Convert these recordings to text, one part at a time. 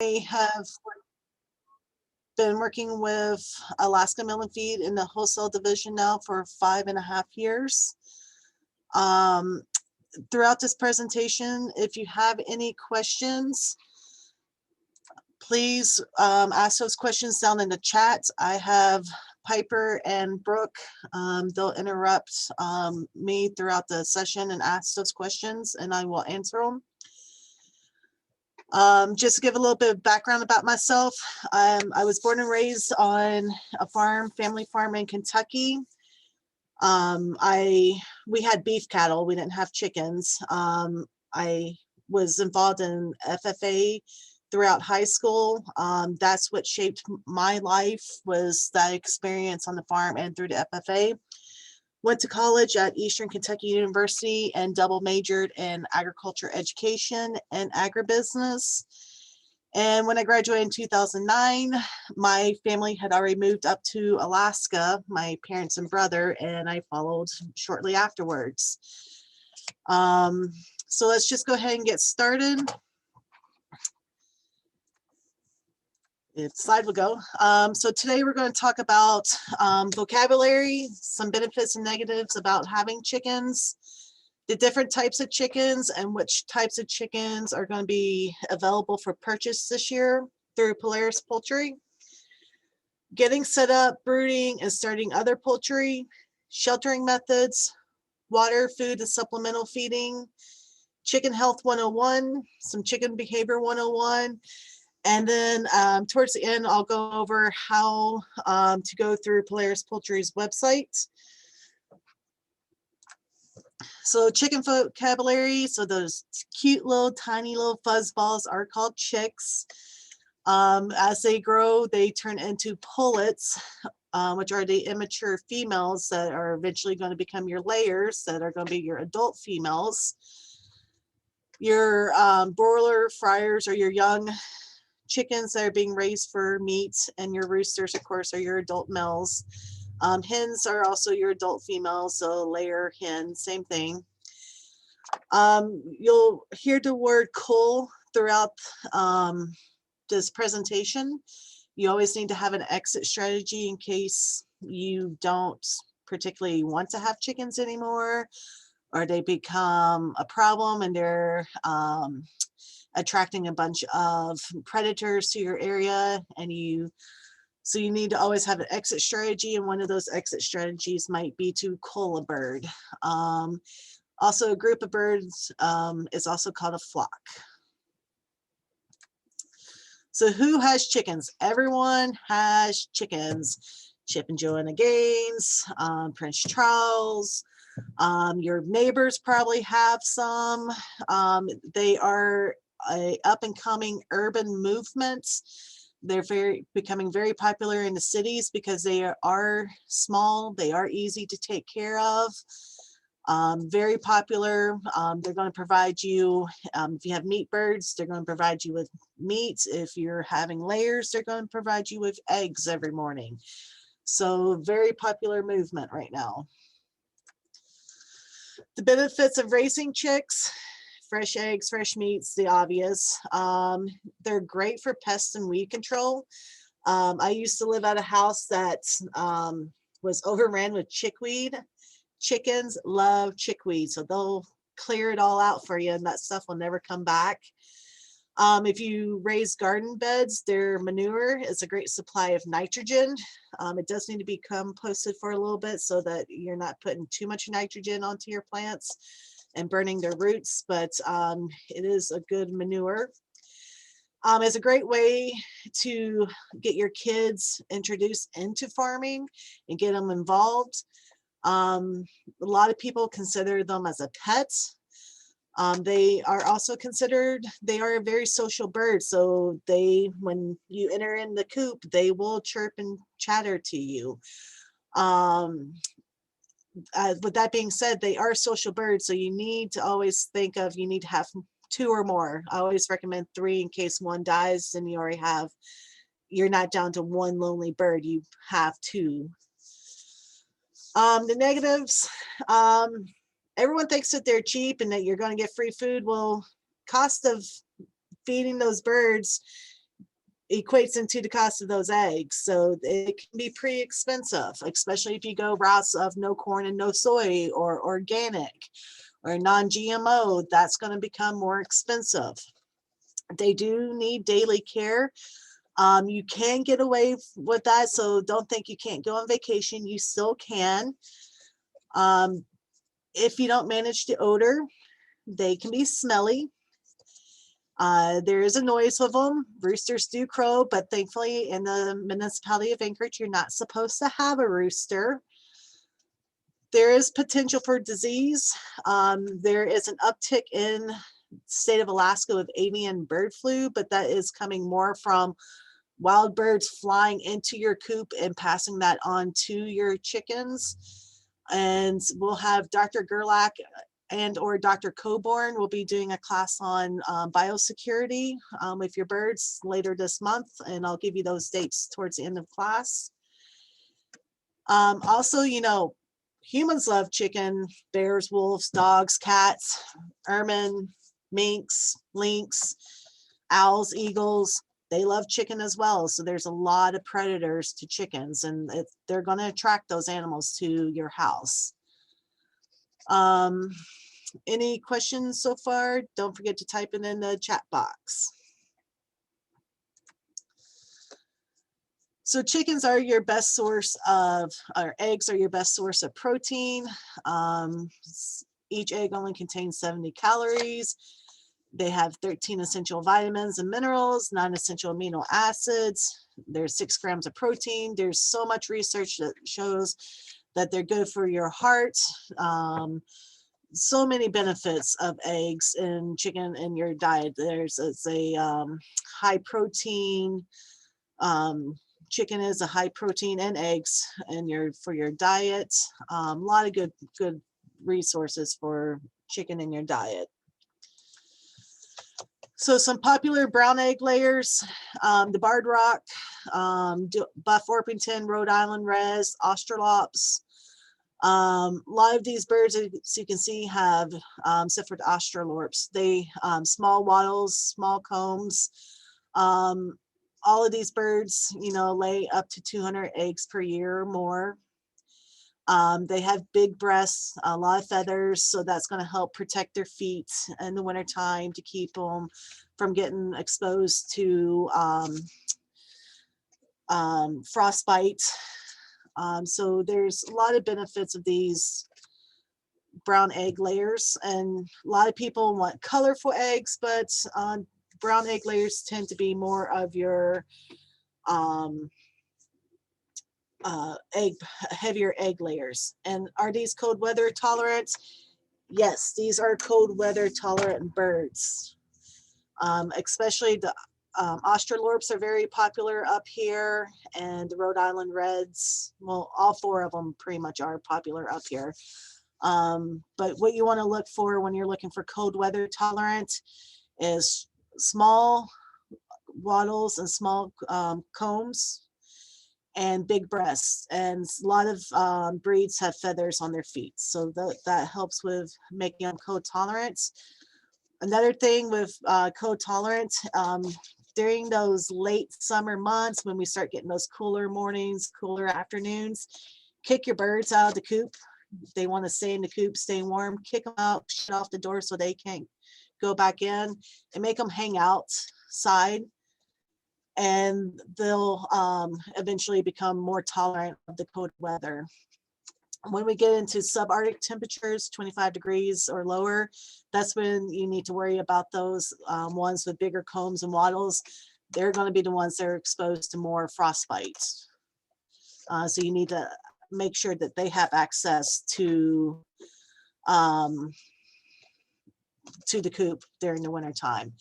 I have been working with Alaska Mill and Feed in the wholesale division now for 5.5 years. Throughout this presentation, if you have any questions, please ask those questions down in the chat. I have Piper and Brooke. They'll interrupt me throughout the session and ask those questions, and I will answer them. Just to give a little bit of background about myself, I was born and raised on a farm, family farm in Kentucky. We had beef cattle. We didn't have chickens. I was involved in FFA throughout high school. That's what shaped my life, was that experience on the farm and through the FFA. Went to college at Eastern Kentucky University and double majored in agriculture education and agribusiness. And when I graduated in 2009, my family had already moved up to Alaska, my parents and brother, and I followed shortly afterwards. So let's just go ahead and get started. If slide will go. So today we're going to talk about vocabulary, some benefits and negatives about having chickens, the different types of chickens, and which types of chickens are going to be available for purchase this year through Polaris Poultry, getting set up, brooding, and starting other poultry, sheltering methods, water, food, and supplemental feeding, chicken health 101, some chicken behavior 101, and then towards the end, I'll go over how to go through Polaris Poultry's website. So chicken vocabulary, so those cute little tiny little fuzz balls are called chicks. As they grow, they turn into pullets, which are the immature females that are eventually going to become your layers, that are going to be your adult females. Your broiler fryers are your young chickens that are being raised for meat, and your roosters, of course, are your adult males. Hens are also your adult females, so layer hen, same thing. You'll hear the word cull throughout this presentation. You always need to have an exit strategy in case you don't particularly want to have chickens anymore, or they become a problem and they're attracting a bunch of predators to your area, and so you need to always have an exit strategy, and one of those exit strategies might be to cull a bird. Also, a group of birds is also called a flock. So who has chickens? Everyone has chickens. Chip and Joanna Gaines, Prince Charles, your neighbors probably have some. They are a up-and-coming urban movement. They're becoming very popular in the cities because they are small, they are easy to take care of, very popular. They're going to provide you, if you have meat birds, they're going to provide you with meat. If you're having layers, they're going to provide you with eggs every morning. So very popular movement right now. The benefits of raising chicks: fresh eggs, fresh meats, the obvious. They're great for pest and weed control. I used to live at a house that was overran with chickweed. Chickens love chickweed, so they'll clear it all out for you, and that stuff will never come back. If you raise garden beds, their manure is a great supply of nitrogen. It does need to be composted for a little bit so that you're not putting too much nitrogen onto your plants and burning their roots, but it is a good manure. It's a great way to get your kids introduced into farming and get them involved. A lot of people consider them as a pet. They are also considered, they are a very social bird. So when you enter in the coop, they will chirp and chatter to you. With that being said, they are social birds. So you need to always think of, you need to have 2 or more. I always recommend 3 in case one dies, then you already have, you're not down to one lonely bird, you have 2. The negatives, everyone thinks that they're cheap and that you're going to get free food. Well, cost of feeding those birds equates into the cost of those eggs. So it can be pretty expensive, especially if you go routes of no corn and no soy, or organic or non-GMO. That's going to become more expensive. They do need daily care. You can get away with that, so don't think you can't go on vacation. You still can. If you don't manage the odor, they can be smelly. There is a noise with them. Roosters do crow, but thankfully in the municipality of Anchorage, you're not supposed to have a rooster. There is potential for disease. There is an uptick in the state of Alaska with avian bird flu, but that is coming more from wild birds flying into your coop and passing that on to your chickens. And we'll have Dr. Gerlach and or Dr. Coburn will be doing a class on biosecurity with your birds later this month, and I'll give you those dates towards the end of class. Also, you know, humans love chicken, bears, wolves, dogs, cats, ermine, minks, lynx, owls, eagles. They love chicken as well. So there's a lot of predators to chickens, and they're going to attract those animals to your house. Any questions so far? Don't forget to type it in the chat box. So chickens are your best source of, or eggs are your best source of protein. Each egg only contains 70 calories. They have 13 essential vitamins and minerals, 9 essential amino acids. There's 6 grams of protein. There's so much research that shows that they're good for your heart. So many benefits of eggs and chicken in your diet. It's a high protein. Chicken is a high protein, and eggs for your diet. A lot of good resources for chicken in your diet. So some popular brown egg layers, the barred rock, buff Orpington, Rhode Island Res, Australops. A lot of these birds, as you can see, have, except for the Australorps, they small wattles, small combs. All of these birds, you know, lay up to 200 eggs per year or more. They have big breasts, a lot of feathers, so that's going to help protect their feet in the wintertime to keep them from getting exposed to frostbite. So there's a lot of benefits of these brown egg layers, and a lot of people want colorful eggs, but brown egg layers tend to be more of your heavier egg layers. And are these cold weather tolerant? Yes, these are cold weather tolerant birds. Especially the Australorps are very popular up here, and the Rhode Island Reds, well, all 4 of them pretty much are popular up here. But what you want to look for when you're looking for cold weather tolerant is small wattles and small combs and big breasts. And a lot of breeds have feathers on their feet, so that helps with making them cold tolerant. Another thing with cold tolerant, during those late summer months when we start getting those cooler mornings, cooler afternoons, kick your birds out of the coop. They want to stay in the coop, stay warm, kick them out, shut off the door so they can't go back in, and make them hang outside. And they'll eventually become more tolerant of the cold weather. When we get into subarctic temperatures, 25 degrees or lower, that's when you need to worry about those ones with bigger combs and wattles. They're going to be the ones that are exposed to more frostbite. So you need to make sure that they have access to the coop during the winter time.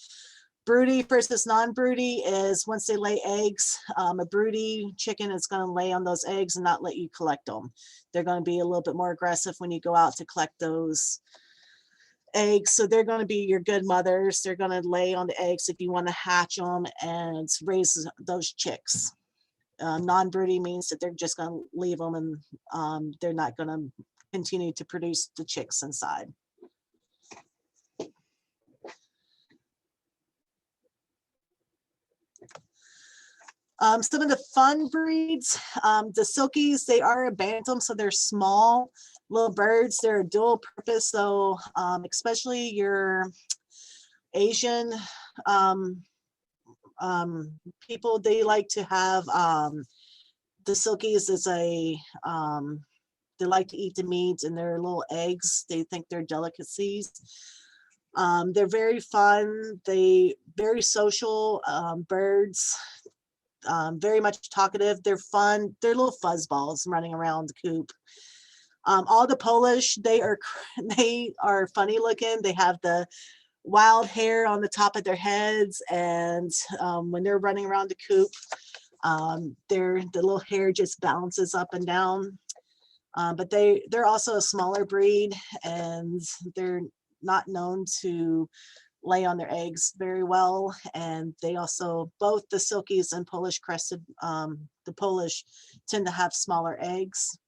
Broody versus non-broody is once they lay eggs, a broody chicken is going to lay on those eggs and not let you collect them. They're going to be a little bit more aggressive when you go out to collect those eggs. So they're going to be your good mothers. They're going to lay on the eggs if you want to hatch them and raise those chicks. Non-broody means that they're just going to leave them, and they're not going to continue to produce the chicks inside. Some of the fun breeds, the Silkies, they are a bantam, so they're small little birds. They're a dual purpose, so especially your Asian um, people, they like to have the Silkies as a, they like to eat the meat and their little eggs. They think they're delicacies. They're very fun. They very social birds. Very much talkative. They're fun. They're little fuzzballs running around the coop. All the Polish, they are funny looking. They have the wild hair on the top of their heads, and when they're running around the coop, the little hair just bounces up and down. But they're also a smaller breed, and they're not known to lay on their eggs very well. And they also, both the Silkies and Polish crested, the Polish tend to have smaller eggs.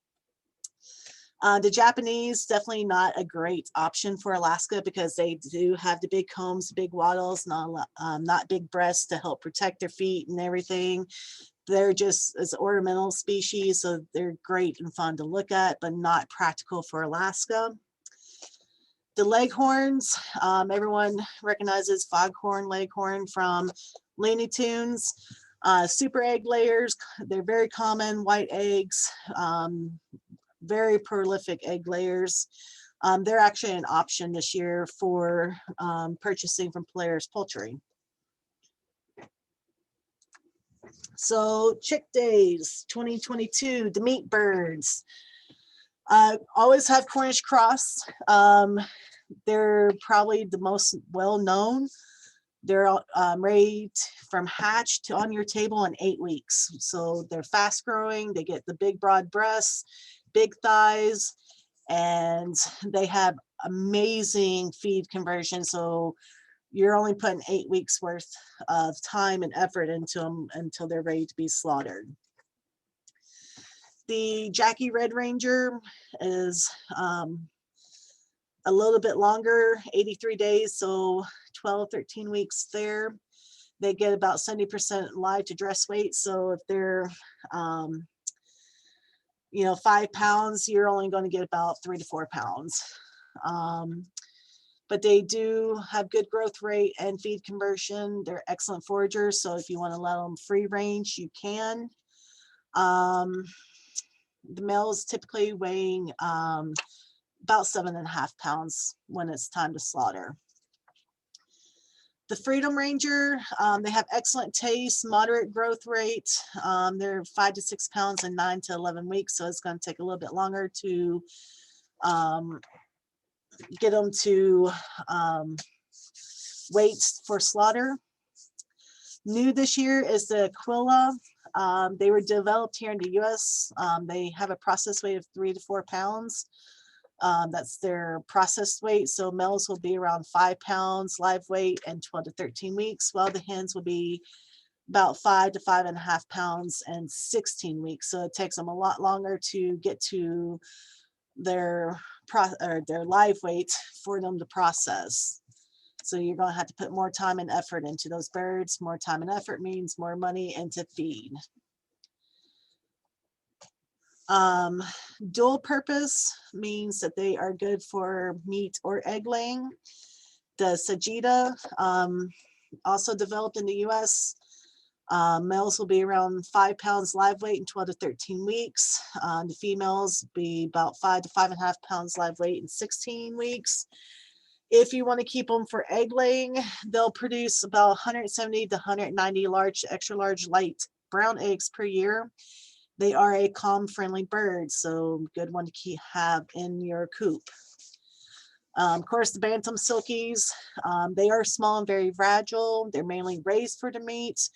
The Japanese, definitely not a great option for Alaska because they do have the big combs, big wattles, not big breasts to help protect their feet and everything. They're just as ornamental species, so they're great and fun to look at, but not practical for Alaska. The leghorns, everyone recognizes foghorn leghorn from Looney Tunes. Super egg layers, they're very common, white eggs, very prolific egg layers. They're actually an option this year for purchasing from Polaris Poultry. So chick days 2022, the meat birds. Always have Cornish cross. They're probably the most well-known. They're raised from hatch to on your table in 8 weeks. So they're fast growing. They get the big broad breasts, big thighs, and they have amazing feed conversion. So you're only putting 8 weeks worth of time and effort into them until they're ready to be slaughtered. The Jackie Red Ranger is a little bit longer, 83 days, so 12, 13 weeks there. They get about 70% live to dress weight. So if they're, 5 pounds, you're only going to get about 3 to 4 pounds. But they do have good growth rate and feed conversion. They're excellent foragers. So if you want to let them free range, you can. The males typically weighing about 7.5 pounds when it's time to slaughter. The Freedom Ranger, they have excellent taste, moderate growth rate. They're 5 to 6 pounds in 9 to 11 weeks, so it's going to take a little bit longer to get them to weight for slaughter. New this year is the Aquila. They were developed here in the US. They have a processed weight of 3 to 4 pounds. That's their processed weight. So males will be around 5 pounds live weight and 12 to 13 weeks, while the hens will be about 5 to 5.5 pounds and 16 weeks. So it takes them a lot longer to get to their live weight for them to process. So you're going to have to put more time and effort into those birds. More time and effort means more money into feed. Dual purpose means that they are good for meat or egg laying. The Sajida, also developed in the US. Males will be around 5 pounds live weight in 12 to 13 weeks. The females be about 5 to 5.5 pounds live weight in 16 weeks. If you want to keep them for egg laying, they'll produce about 170 to 190 large, extra large light brown eggs per year. They are a calm-friendly bird, so good one to have in your coop. Of course, the Bantam Silkies, they are small and very fragile. They're mainly raised for the meat,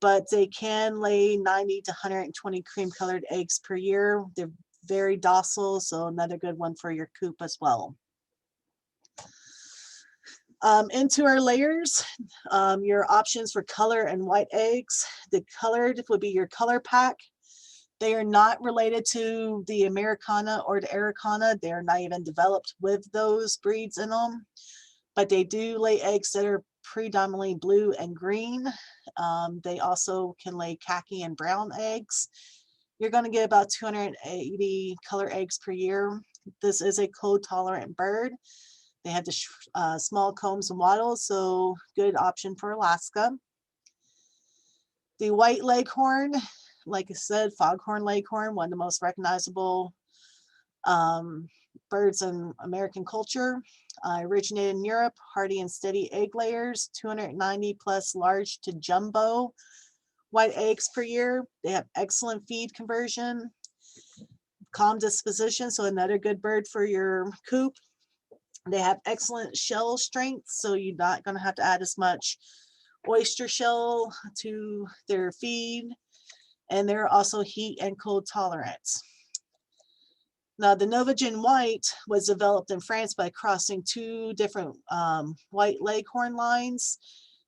but they can lay 90 to 120 cream-colored eggs per year. They're very docile, so another good one for your coop as well. Into our layers, your options for color and white eggs. The colored would be your color pack. They are not related to the Americana or the Araucana. They are not even developed with those breeds in them, but they do lay eggs that are predominantly blue and green. They also can lay khaki and brown eggs. You're going to get about 280 color eggs per year. This is a cold tolerant bird. They have the small combs and wattles, so good option for Alaska. The white leghorn, like I said, foghorn leghorn, one of the most recognizable birds in American culture. Originated in Europe, hardy and steady egg layers, 290 plus large to jumbo white eggs per year. They have excellent feed conversion, calm disposition, so another good bird for your coop. They have excellent shell strength, so you're not going to have to add as much oyster shell to their feed, and they're also heat and cold tolerant. Now, the Norwegian white was developed in France by crossing two different white leghorn lines.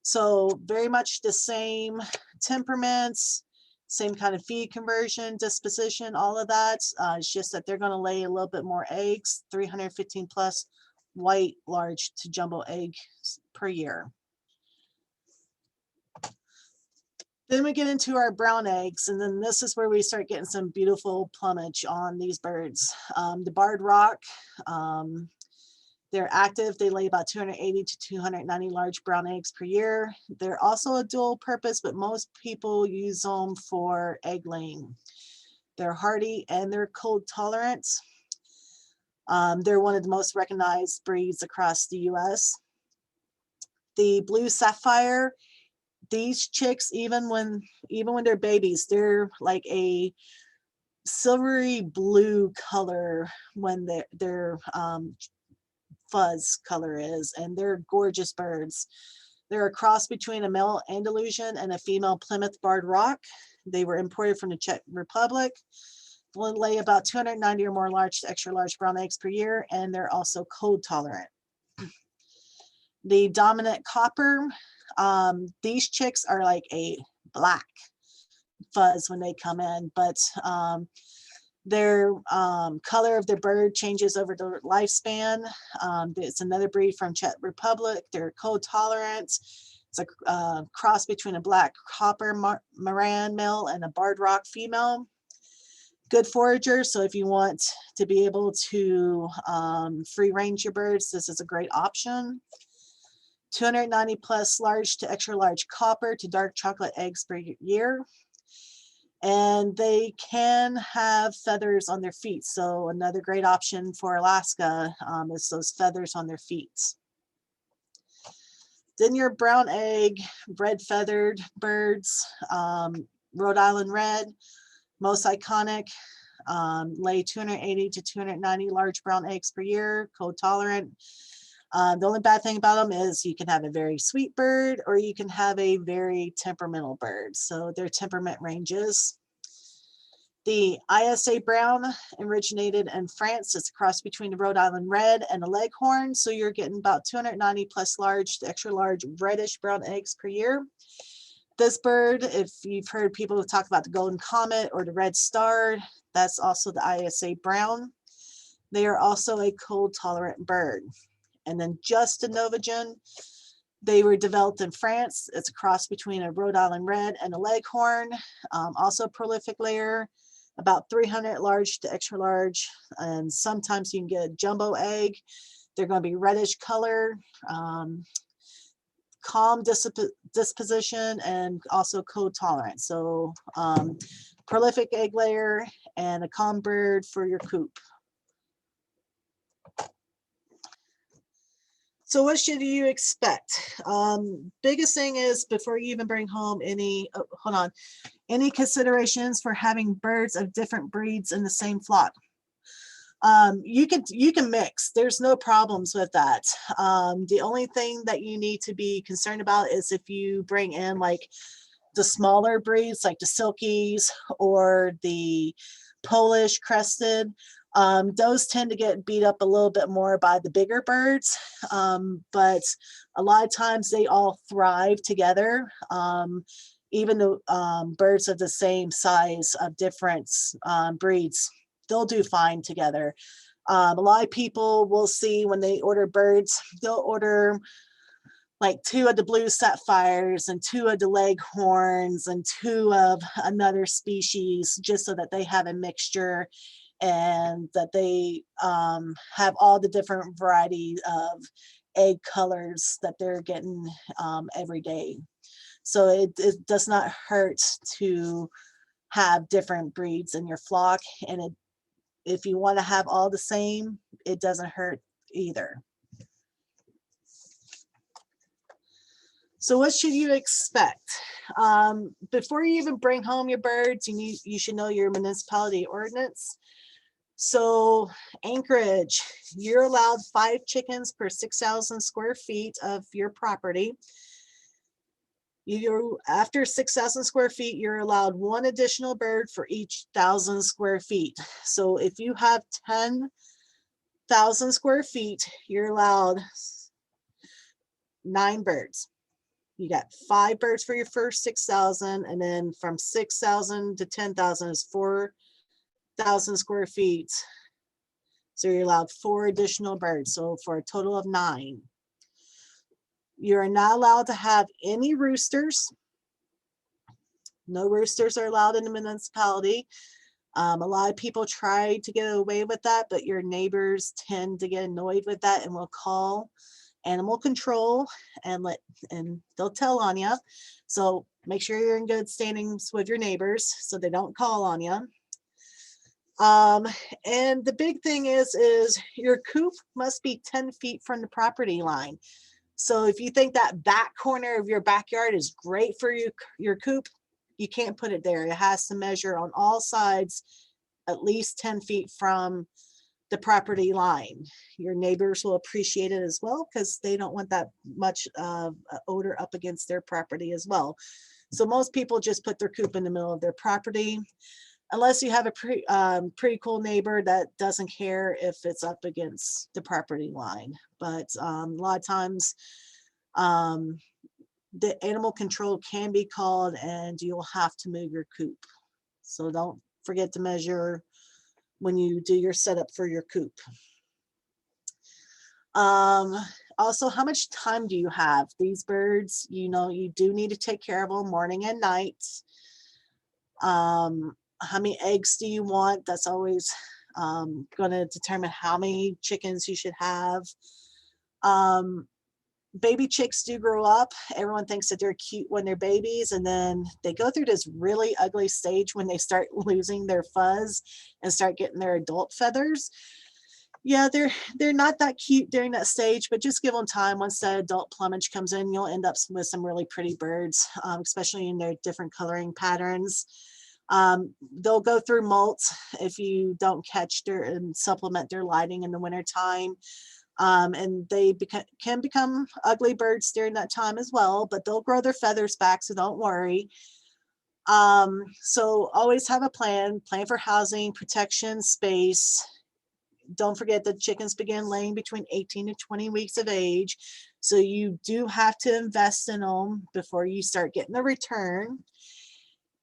So very much the same temperaments, same kind of feed conversion, disposition, all of that. It's just that they're going to lay a little bit more eggs, 315 plus white, large to jumbo eggs per year. Then we get into our brown eggs, and then this is where we start getting some beautiful plumage on these birds. The barred rock, they're active. They lay about 280 to 290 large brown eggs per year. They're also a dual purpose, but most people use them for egg laying. They're hardy and they're cold tolerant. They're one of the most recognized breeds across the US. The blue sapphire, these chicks, even when they're babies, they're like a silvery blue color when their fuzz color is, and they're gorgeous birds. They're a cross between a male Andalusian and a female Plymouth barred rock. They were imported from the Czech Republic. Will lay about 290 or more large to extra large brown eggs per year, and they're also cold tolerant. The dominant copper, these chicks are like a black fuzz when they come in, but their color of their bird changes over the lifespan. It's another breed from Czech Republic. They're cold tolerant. It's a cross between a black copper Moran male and a barred rock female. Good forager, so if you want to be able to free range your birds, this is a great option. 290 plus large to extra large copper to dark chocolate eggs per year. And they can have feathers on their feet. So another great option for Alaska is those feathers on their feet. Then your brown egg, red feathered birds, Rhode Island red, most iconic, lay 280 to 290 large brown eggs per year, cold tolerant. The only bad thing about them is you can have a very sweet bird or you can have a very temperamental bird. So their temperament ranges. The ISA brown originated in France. It's a cross between the Rhode Island red and a leghorn. So you're getting about 290 plus large to extra large reddish brown eggs per year. This bird, if you've heard people talk about the golden comet or the red star, that's also the ISA brown. They are also a cold tolerant bird. And then just a Norwegian, they were developed in France. It's a cross between a Rhode Island red and a leghorn, also a prolific layer, about 300 large to extra large, and sometimes you can get a jumbo egg. They're going to be reddish color, calm disposition, and also cold tolerant. So prolific egg layer and a calm bird for your coop. So what should you expect? Biggest thing is before you even bring home any, any considerations for having birds of different breeds in the same flock. You can mix. There's no problems with that. The only thing that you need to be concerned about is if you bring in like the smaller breeds, like the Silkies or the Polish crested. Those tend to get beat up a little bit more by the bigger birds, but a lot of times they all thrive together. Even the birds of the same size of different breeds, they'll do fine together. A lot of people will see when they order birds, they'll order like 2 of the blue sapphires and 2 of the leghorns and 2 of another species, just so that they have a mixture and that they have all the different varieties of egg colors that they're getting every day. So it does not hurt to have different breeds in your flock, and if you want to have all the same, it doesn't hurt either. So what should you expect? Before you even bring home your birds, you should know your municipality ordinance. So Anchorage, you're allowed 5 chickens per 6,000 square feet of your property. After 6,000 square feet, you're allowed 1 additional bird for each 1,000 square feet. So if you have 10,000 square feet, you're allowed 9 birds. You got 5 birds for your first 6,000, and then from 6,000 to 10,000 is 4,000 square feet. So you're allowed 4 additional birds, so for a total of 9. You're not allowed to have any roosters. No roosters are allowed in the municipality. A lot of people try to get away with that, but your neighbors tend to get annoyed with that and will call animal control and they'll tell on you. So make sure you're in good standings with your neighbors so they don't call on you. And the big thing is your coop must be 10 feet from the property line. So if you think that back corner of your backyard is great for your coop, you can't put it there. It has to measure on all sides at least 10 feet from the property line. Your neighbors will appreciate it as well, because they don't want that much odor up against their property as well. So most people just put their coop in the middle of their property, unless you have a pretty cool neighbor that doesn't care if it's up against the property line. But a lot of times the animal control can be called and you'll have to move your coop. So don't forget to measure when you do your setup for your coop. Also, how much time do you have? These birds, you do need to take care of them morning and night. How many eggs do you want? That's always going to determine how many chickens you should have. Baby chicks do grow up. Everyone thinks that they're cute when they're babies, and then they go through this really ugly stage when they start losing their fuzz and start getting their adult feathers. Yeah, they're not that cute during that stage, but just give them time. Once that adult plumage comes in, you'll end up with some really pretty birds, especially in their different coloring patterns. They'll go through molt if you don't catch and supplement their lighting in the wintertime. And they can become ugly birds during that time as well, but they'll grow their feathers back, so don't worry. So always have a plan for housing, protection, space. Don't forget that chickens begin laying between 18 to 20 weeks of age. So you do have to invest in them before you start getting a return.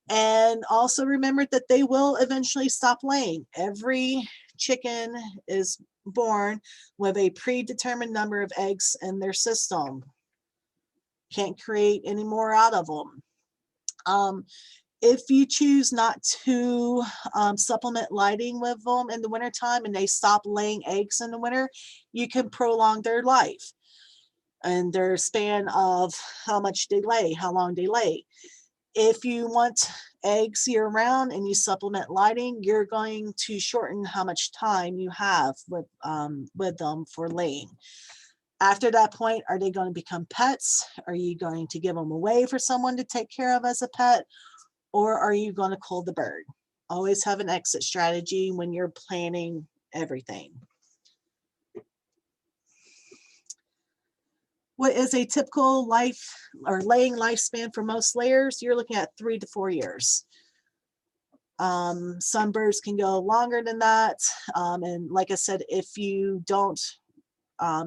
And also remember that they will eventually stop laying. Every chicken is born with a predetermined number of eggs in their system. Can't create any more out of them. If you choose not to supplement lighting with them in the wintertime and they stop laying eggs in the winter, you can prolong their life and their span of how much they lay, how long they lay. If you want eggs year round and you supplement lighting, you're going to shorten how much time you have with them for laying. After that point, are they going to become pets? Are you going to give them away for someone to take care of as a pet? Or are you going to cull the bird? Always have an exit strategy when you're planning everything. What is a typical life or laying lifespan for most layers? You're looking at 3 to 4 years. Some birds can go longer than that. And like I said, if you don't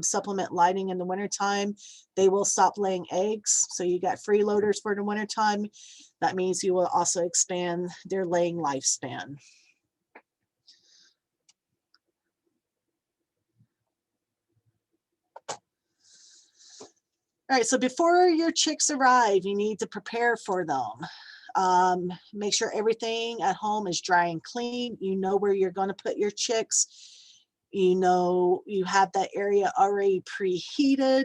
supplement lighting in the wintertime, they will stop laying eggs. So you got freeloaders for the wintertime. That means you will also expand their laying lifespan. All right, so before your chicks arrive, you need to prepare for them. Make sure everything at home is dry and clean. You know where you're going to put your chicks. You know you have that area already preheated,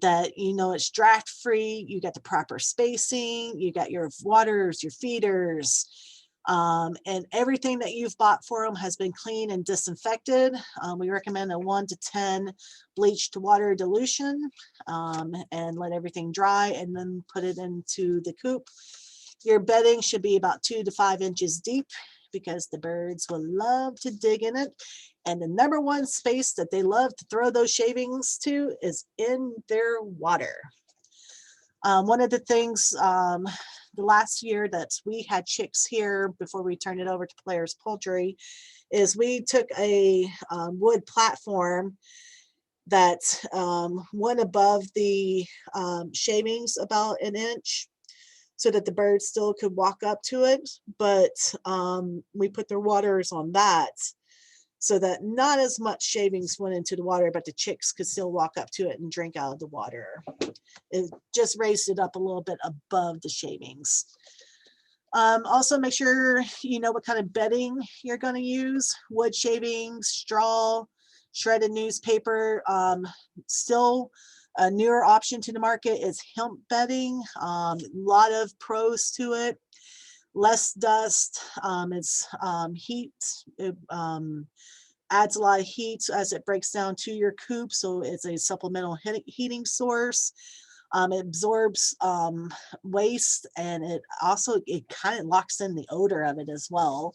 that you know it's draft free. You got the proper spacing. You got your waters, your feeders, and everything that you've bought for them has been cleaned and disinfected. We recommend a 1 to 10 bleach to water dilution, and let everything dry and then put it into the coop. Your bedding should be about 2 to 5 inches deep because the birds will love to dig in it. And the number one space that they love to throw those shavings to is in their water. One of the things, the last year that we had chicks here before we turned it over to Players Poultry, is we took a wood platform that went above the shavings about an inch so that the birds still could walk up to it, but we put their waters on that so that not as much shavings went into the water, but the chicks could still walk up to it and drink out of the water. It just raised it up a little bit above the shavings. Also, make sure you know what kind of bedding you're going to use. Wood shavings, straw, shredded newspaper. Still a newer option to the market is hemp bedding. A lot of pros to it. Less dust. It's heat. It adds a lot of heat as it breaks down to your coop, so it's a supplemental heating source. It absorbs waste, and it kind of locks in the odor of it as well.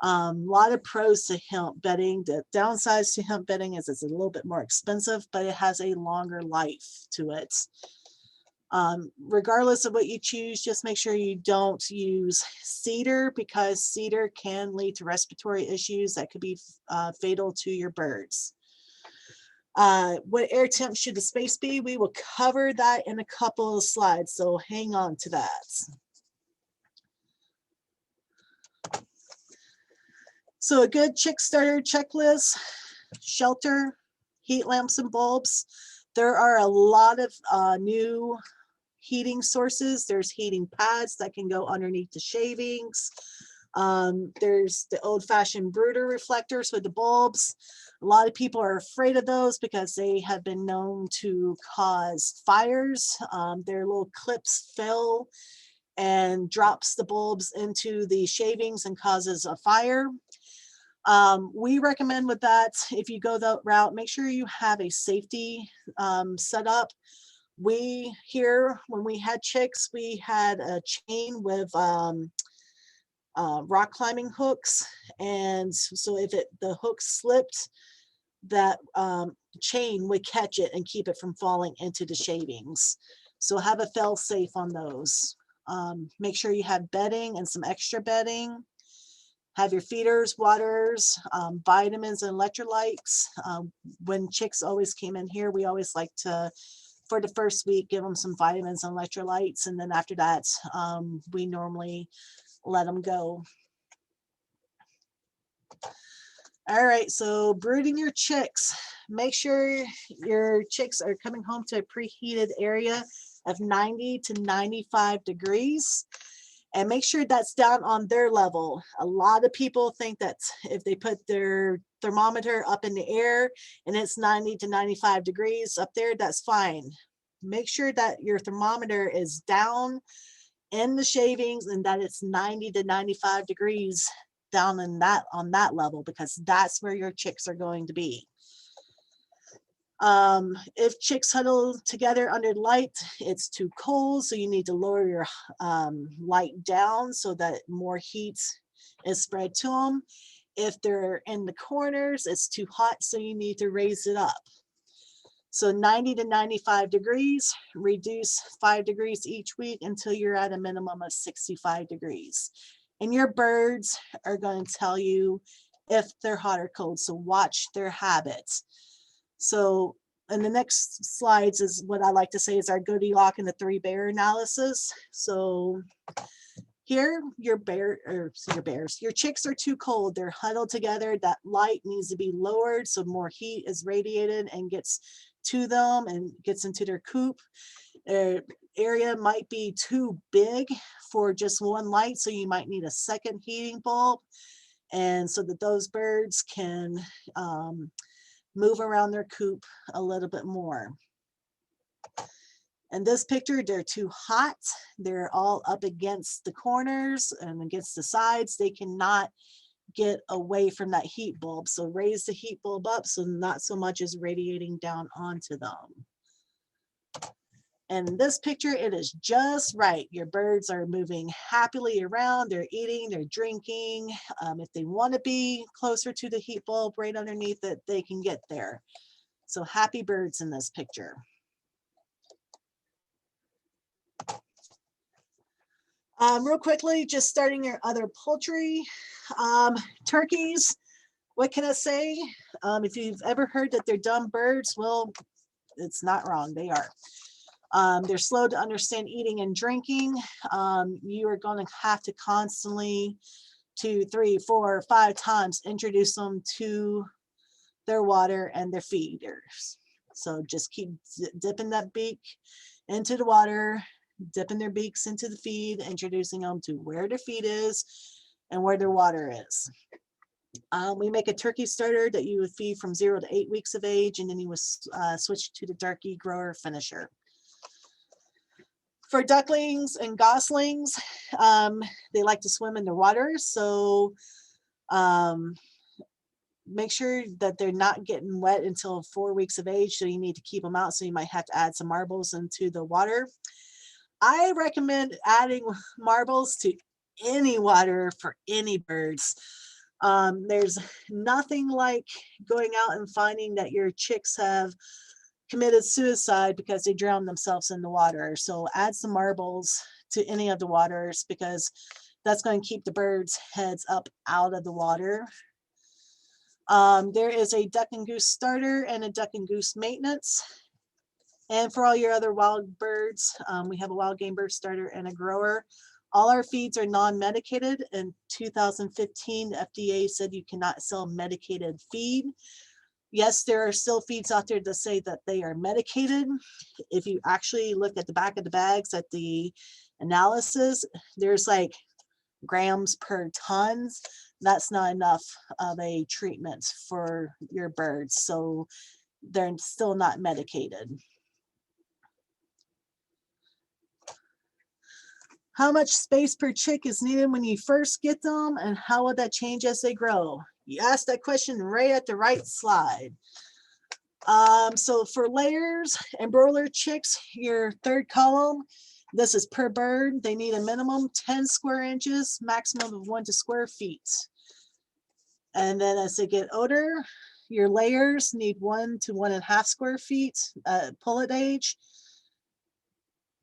A lot of pros to hemp bedding. The downsides to hemp bedding is it's a little bit more expensive, but it has a longer life to it. Regardless of what you choose, just make sure you don't use cedar, because cedar can lead to respiratory issues that could be fatal to your birds. What air temp should the space be? We will cover that in a couple of slides, so hang on to that. So a good chick starter checklist: shelter, heat lamps and bulbs. There are a lot of new heating sources. There's heating pads that can go underneath the shavings. There's the old-fashioned brooder reflectors with the bulbs. A lot of people are afraid of those because they have been known to cause fires. Their little clips fell and drops the bulbs into the shavings and causes a fire. We recommend with that, if you go that route, make sure you have a safety set up. We here, when we had chicks, we had a chain with rock climbing hooks, and so if the hook slipped, that chain would catch it and keep it from falling into the shavings. So have a fail safe on those. Make sure you have bedding and some extra bedding. Have your feeders, waters, vitamins and electrolytes. When chicks always came in here, we always like to, for the first week, give them some vitamins and electrolytes, and then after that, we normally let them go. All right, so brooding your chicks. Make sure your chicks are coming home to a preheated area of 90 to 95 degrees. And make sure that's down on their level. A lot of people think that if they put their thermometer up in the air and it's 90 to 95 degrees up there, that's fine. Make sure that your thermometer is down in the shavings and that it's 90 to 95 degrees down in that, on that level, because that's where your chicks are going to be. If chicks huddle together under light, it's too cold, so you need to lower your light down so that more heat is spread to them. If they're in the corners, it's too hot, so you need to raise it up. So 90 to 95 degrees, reduce 5 degrees each week until you're at a minimum of 65 degrees. And your birds are going to tell you if they're hot or cold, so watch their habits. So in the next slides is what I like to say is our Goldilocks and the 3 bear analysis. So here, your chicks are too cold. They're huddled together. That light needs to be lowered so more heat is radiated and gets to them and gets into their coop. Their area might be too big for just one light, so you might need a second heating bulb, and so that those birds can move around their coop a little bit more. In this picture, they're too hot. They're all up against the corners and against the sides. They cannot get away from that heat bulb. So raise the heat bulb up so not so much is radiating down onto them. And in this picture, it is just right. Your birds are moving happily around. They're eating, they're drinking. If they want to be closer to the heat bulb right underneath it, they can get there. So happy birds in this picture. Real quickly, just starting your other poultry. Turkeys, what can I say? If you've ever heard that they're dumb birds, well, it's not wrong, they are. They're slow to understand eating and drinking. You are going to have to constantly 2, 3, 4, 5 times introduce them to their water and their feeders. So just keep dipping that beak into the water, dipping their beaks into the feed, introducing them to where their feed is and where their water is. We make a turkey starter that you would feed from 0 to 8 weeks of age, and then you would switch to the turkey grower finisher. For ducklings and goslings, they like to swim in the water, so make sure that they're not getting wet until 4 weeks of age, so you need to keep them out, so you might have to add some marbles into the water. I recommend adding marbles to any water for any birds. There's nothing like going out and finding that your chicks have committed suicide because they drowned themselves in the water. So add some marbles to any of the waters, because that's going to keep the birds' heads up out of the water. There is a duck and goose starter and a duck and goose maintenance. And for all your other wild birds, we have a wild game bird starter and a grower. All our feeds are non-medicated. In 2015, the FDA said you cannot sell medicated feed. Yes, there are still feeds out there that say that they are medicated. If you actually look at the back of the bags at the analysis, there's like grams per ton. That's not enough of a treatment for your birds, so they're still not medicated. How much space per chick is needed when you first get them, and how will that change as they grow? You asked that question right at the right slide. So for layers and broiler chicks, your third column, this is per bird. They need a minimum 10 square inches, maximum of 1 square feet. And then as they get older, your layers need 1 to 1.5 square feet pullet age.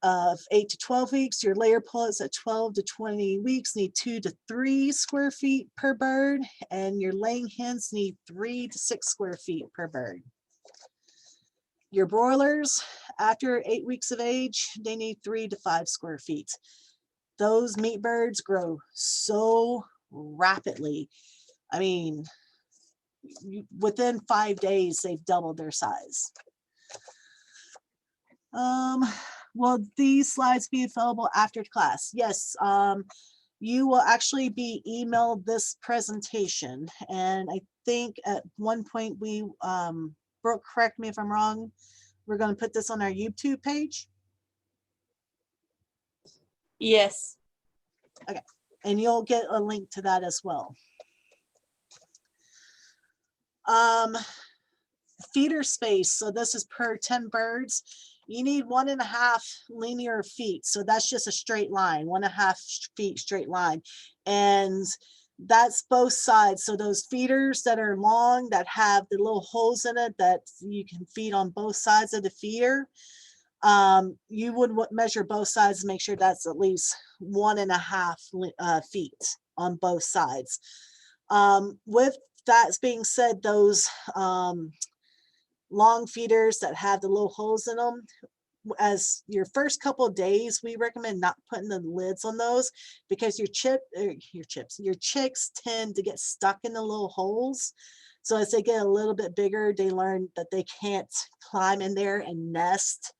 Of 8 to 12 weeks, your layer pullets at 12 to 20 weeks need 2 to 3 square feet per bird, and your laying hens need 3 to 6 square feet per bird. Your broilers, after 8 weeks of age, they need 3 to 5 square feet. Those meat birds grow so rapidly. I mean, within 5 days, they've doubled their size. Will these slides be available after class? Yes, you will actually be emailed this presentation. And I think at one point we, Brooke, correct me if I'm wrong, we're going to put this on our YouTube page. Yes. Okay, and you'll get a link to that as well. Feeder space, so this is per 10 birds. You need 1.5 linear feet. So that's just a straight line, 1.5 feet straight line. And that's both sides. So those feeders that are long, that have the little holes in it that you can feed on both sides of the feeder, you would measure both sides and make sure that's at least 1.5 feet on both sides. With that being said, those long feeders that have the little holes in them, as your first couple of days, we recommend not putting the lids on those, because your chicks tend to get stuck in the little holes. So as they get a little bit bigger, they learn that they can't climb in there and nest.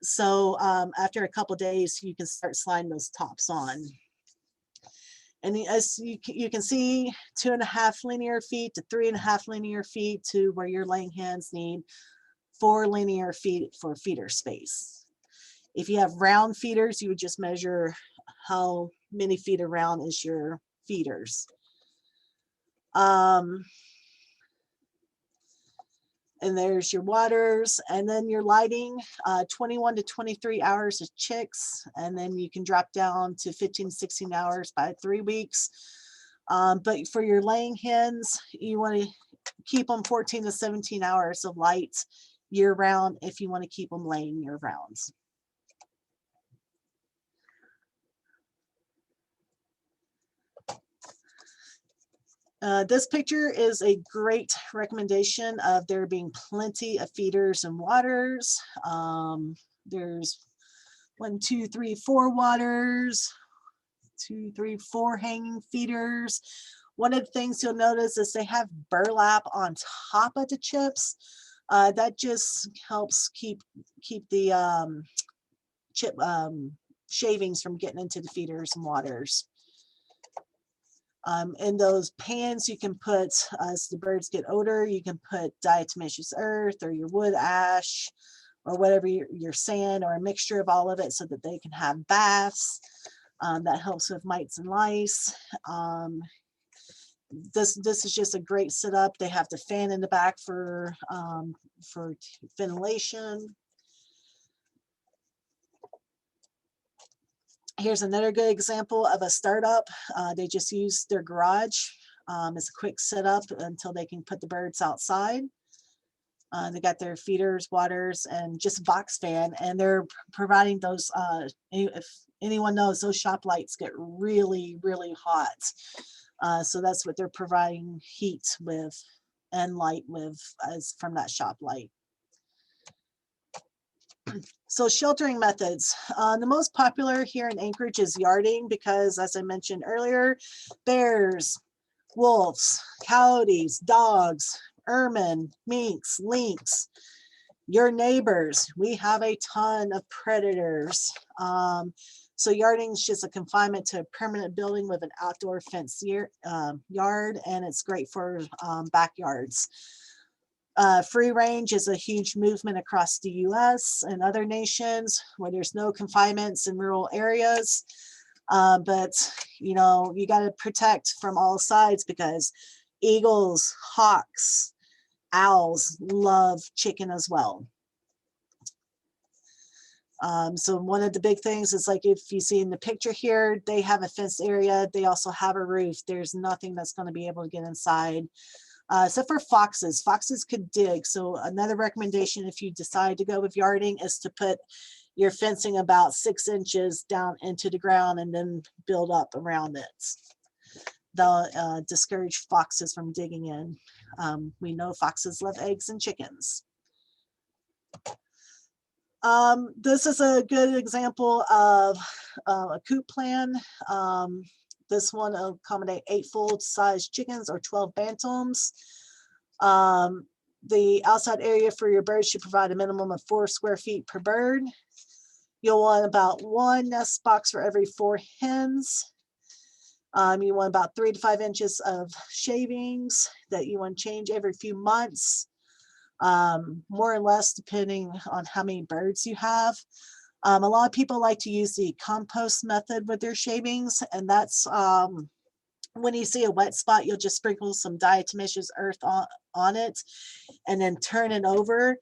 So after a couple days, you can start sliding those tops on. And as you can see, 2.5 linear feet to 3.5 linear feet to where your laying hens need 4 linear feet for feeder space. If you have round feeders, you would just measure how many feet around is your feeders. And there's your waters, and then your lighting, 21 to 23 hours of chicks, and then you can drop down to 15 to 16 hours by 3 weeks. But for your laying hens, you want to keep them 14 to 17 hours of light year round if you want to keep them laying year round. This picture is a great recommendation of there being plenty of feeders and waters. There's 1, 2, 3, 4 waters, 2, 3, 4 hanging feeders. One of the things you'll notice is they have burlap on top of the chips. That just helps keep the chip shavings from getting into the feeders and waters. In those pans, you can put, as the birds get older, you can put diatomaceous earth or your wood ash or whatever, your sand, or a mixture of all of it so that they can have baths. That helps with mites and lice. This is just a great setup. They have the fan in the back for ventilation. Here's another good example of a startup. They just use their garage as a quick setup until they can put the birds outside. They got their feeders, waters, and just a box fan, and they're providing those, if anyone knows, those shop lights get really, really hot. So that's what they're providing heat with and light with as from that shop light. So sheltering methods. The most popular here in Anchorage is yarding because, as I mentioned earlier, bears, wolves, coyotes, dogs, ermine, minks, lynx, your neighbors. We have a ton of predators. So yarding is just a confinement to a permanent building with an outdoor fenced yard, and it's great for backyards. Free range is a huge movement across the US and other nations where there's no confinements in rural areas. But you know, you got to protect from all sides because eagles, hawks, owls love chicken as well. So one of the big things is, like if you see in the picture here, they have a fenced area. They also have a roof. There's nothing that's going to be able to get inside. Except for foxes. Foxes could dig. So another recommendation if you decide to go with yarding is to put your fencing about 6 inches down into the ground and then build up around it. They'll discourage foxes from digging in. We know foxes love eggs and chickens. This is a good example of a coop plan. This one will accommodate 8 full-size chickens or 12 bantams. The outside area for your birds should provide a minimum of 4 square feet per bird. You'll want about 1 nest box for every 4 hens. You want about 3 to 5 inches of shavings that you want to change every few months, more or less depending on how many birds you have. A lot of people like to use the compost method with their shavings, and that's when you see a wet spot, you'll just sprinkle some diatomaceous earth on it and then turn it over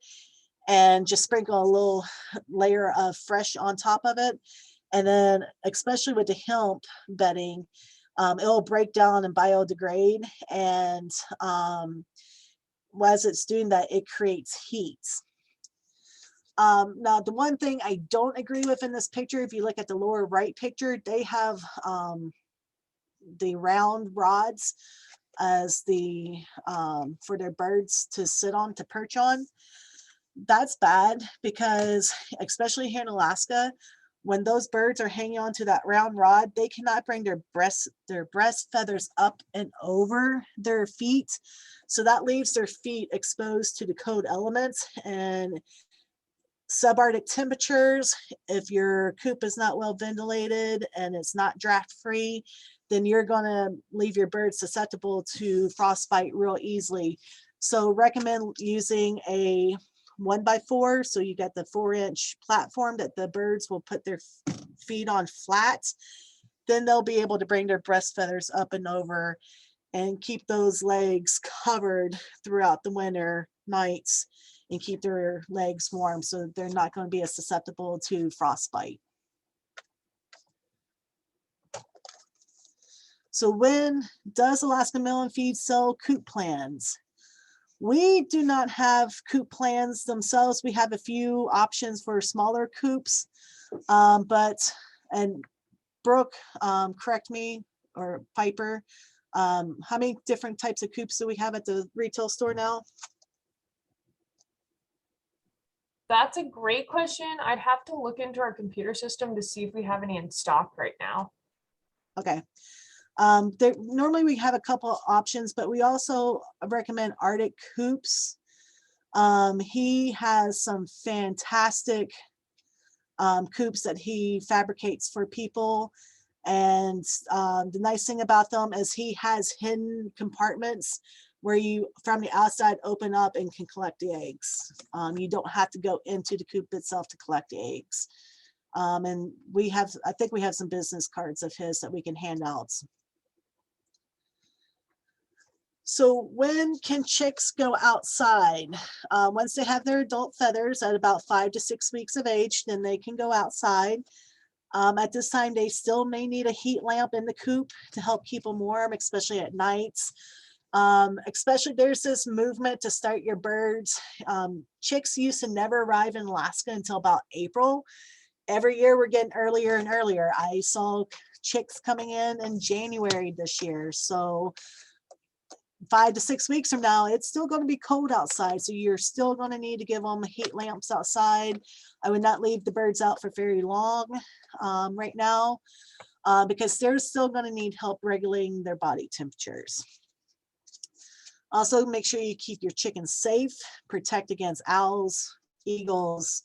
and just sprinkle a little layer of fresh on top of it. And then especially with the hemp bedding, it'll break down and biodegrade, and as it's doing that, it creates heat. Now, the one thing I don't agree with in this picture, if you look at the lower right picture, they have the round rods as the for their birds to sit on, to perch on. That's bad because, especially here in Alaska, when those birds are hanging onto that round rod, they cannot bring their breast feathers up and over their feet. So that leaves their feet exposed to the cold elements and subarctic temperatures. If your coop is not well ventilated and it's not draft free, then you're going to leave your birds susceptible to frostbite real easily. So recommend using a 1x4. So you got the 4-inch platform that the birds will put their feet on flat. Then they'll be able to bring their breast feathers up and over and keep those legs covered throughout the winter nights and keep their legs warm so they're not going to be as susceptible to frostbite. So when does Alaska Mill and Feed sell coop plans? We do not have coop plans themselves. We have a few options for smaller coops, and Brooke, correct me, or Piper, how many different types of coops do we have at the retail store now? That's a great question. I'd have to look into our computer system to see if we have any in stock right now. Okay. Normally we have a couple options, but we also recommend Arctic Coops. He has some fantastic coops that he fabricates for people. And the nice thing about them is he has hidden compartments where you from the outside open up and can collect the eggs. You don't have to go into the coop itself to collect the eggs. And I think we have some business cards of his that we can hand out. So when can chicks go outside? Once they have their adult feathers at about 5 to 6 weeks of age, then they can go outside. At this time, they still may need a heat lamp in the coop to help keep them warm, especially at nights. Especially there's this movement to start your birds. Chicks used to never arrive in Alaska until about April. Every year we're getting earlier and earlier. I saw chicks coming in January this year. So 5 to 6 weeks from now, it's still going to be cold outside. So you're still going to need to give them heat lamps outside. I would not leave the birds out for very long right now because they're still going to need help regulating their body temperatures. Also, make sure you keep your chickens safe, protect against owls, eagles,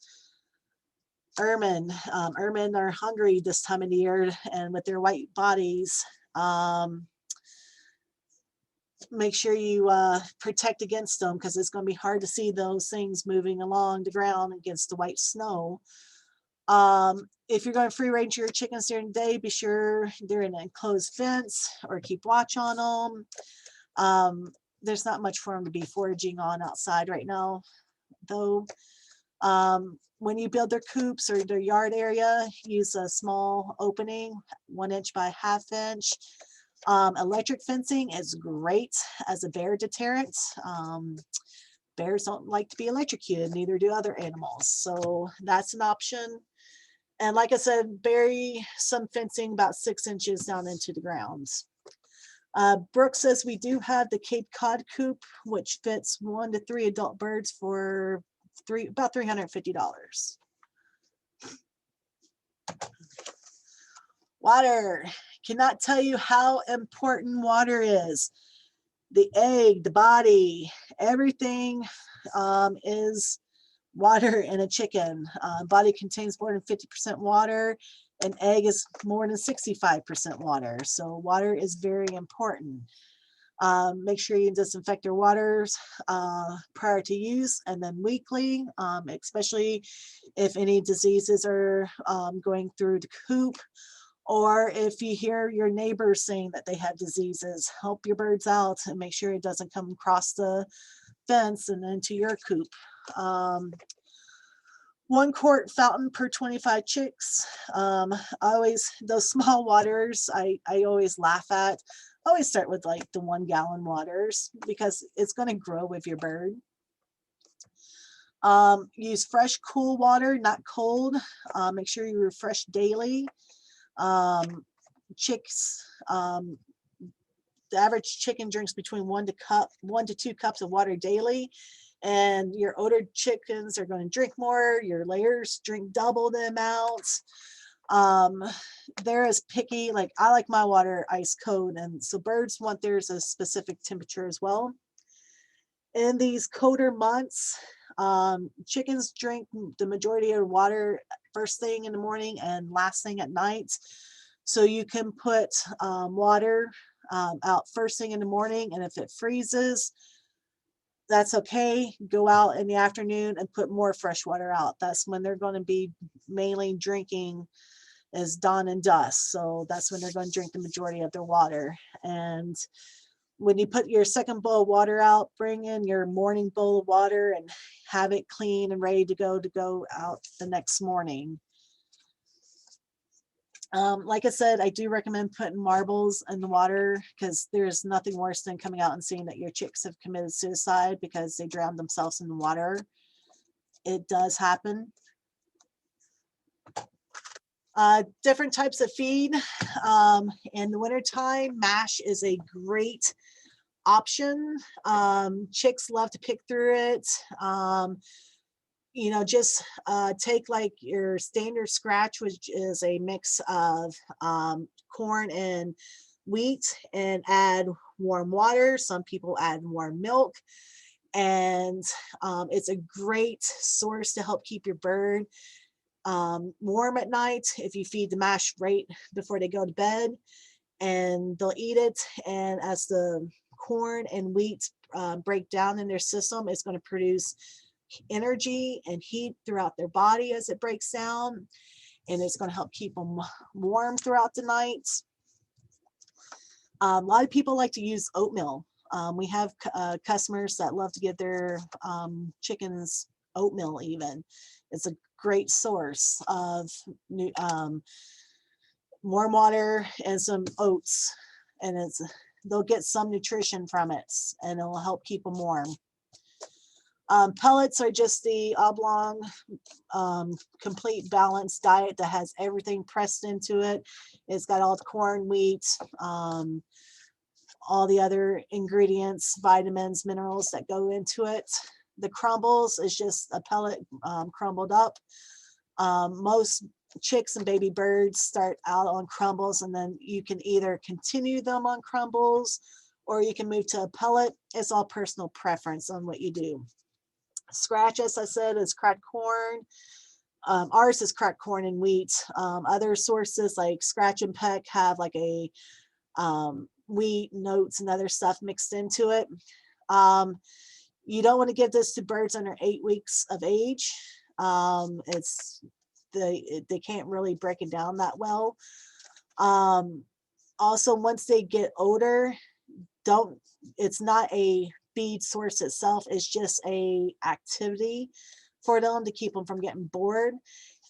ermine. Ermine are hungry this time of the year, and with their white bodies, make sure you protect against them because it's going to be hard to see those things moving along the ground against the white snow. If you're going to free range your chickens during the day, be sure they're in an enclosed fence or keep watch on them. There's not much for them to be foraging on outside right now, though. When you build their coops or their yard area, use a small opening, 1 inch by 1/2 inch. Electric fencing is great as a bear deterrent. Bears don't like to be electrocuted, neither do other animals. So that's an option. And like I said, bury some fencing about 6 inches down into the ground. Brooke says we do have the Cape Cod coop, which fits 1 to 3 adult birds for about $350. Water. Cannot tell you how important water is. The egg, the body, everything is water in a chicken. Body contains more than 50% water. An egg is more than 65% water. So water is very important. Make sure you disinfect your waters prior to use and then weekly, especially if any diseases are going through the coop. Or if you hear your neighbors saying that they have diseases, help your birds out and make sure it doesn't come across the fence and into your coop. 1 quart fountain per 25 chicks. Those small waters, I always laugh at. I always start with like the 1 gallon waters because it's going to grow with your bird. Use fresh, cool water, not cold. Make sure you refresh daily. Chicks, the average chicken drinks between 1 to 2 cups of water daily, and your older chickens are going to drink more. Your layers drink double the amount. They're as picky, like I like my water ice cold, and so birds want theirs a specific temperature as well. In these colder months, chickens drink the majority of water first thing in the morning and last thing at night. So you can put water out first thing in the morning, and if it freezes, that's okay. Go out in the afternoon and put more fresh water out. That's when they're going to be mainly drinking is dawn and dusk. So that's when they're going to drink the majority of their water. And when you put your second bowl of water out, bring in your morning bowl of water and have it clean and ready to go out the next morning. Like I said, I do recommend putting marbles in the water because there's nothing worse than coming out and seeing that your chicks have committed suicide because they drowned themselves in the water. It does happen. Different types of feed. In the wintertime, mash is a great option. Chicks love to pick through it. Just take like your standard scratch, which is a mix of corn and wheat, and add warm water. Some people add warm milk, and it's a great source to help keep your bird warm at night if you feed the mash right before they go to bed, and they'll eat it. And as the corn and wheat break down in their system, it's going to produce energy and heat throughout their body as it breaks down, and it's going to help keep them warm throughout the night. A lot of people like to use oatmeal. We have customers that love to give their chickens oatmeal even. It's a great source of warm water and some oats, and they'll get some nutrition from it, and it'll help keep them warm. Pellets are just the oblong, complete balanced diet that has everything pressed into it. It's got all the corn, wheat, all the other ingredients, vitamins, minerals that go into it. The crumbles is just a pellet crumbled up. Most chicks and baby birds start out on crumbles, and then you can either continue them on crumbles or you can move to a pellet. It's all personal preference on what you do. Scratch, as I said, is cracked corn. Ours is cracked corn and wheat. Other sources like Scratch and Peck have like a wheat, oats, and other stuff mixed into it. You don't want to give this to birds under 8 weeks of age. They can't really break it down that well. Also, once they get older, it's not a feed source itself, is just a activity for them to keep them from getting bored.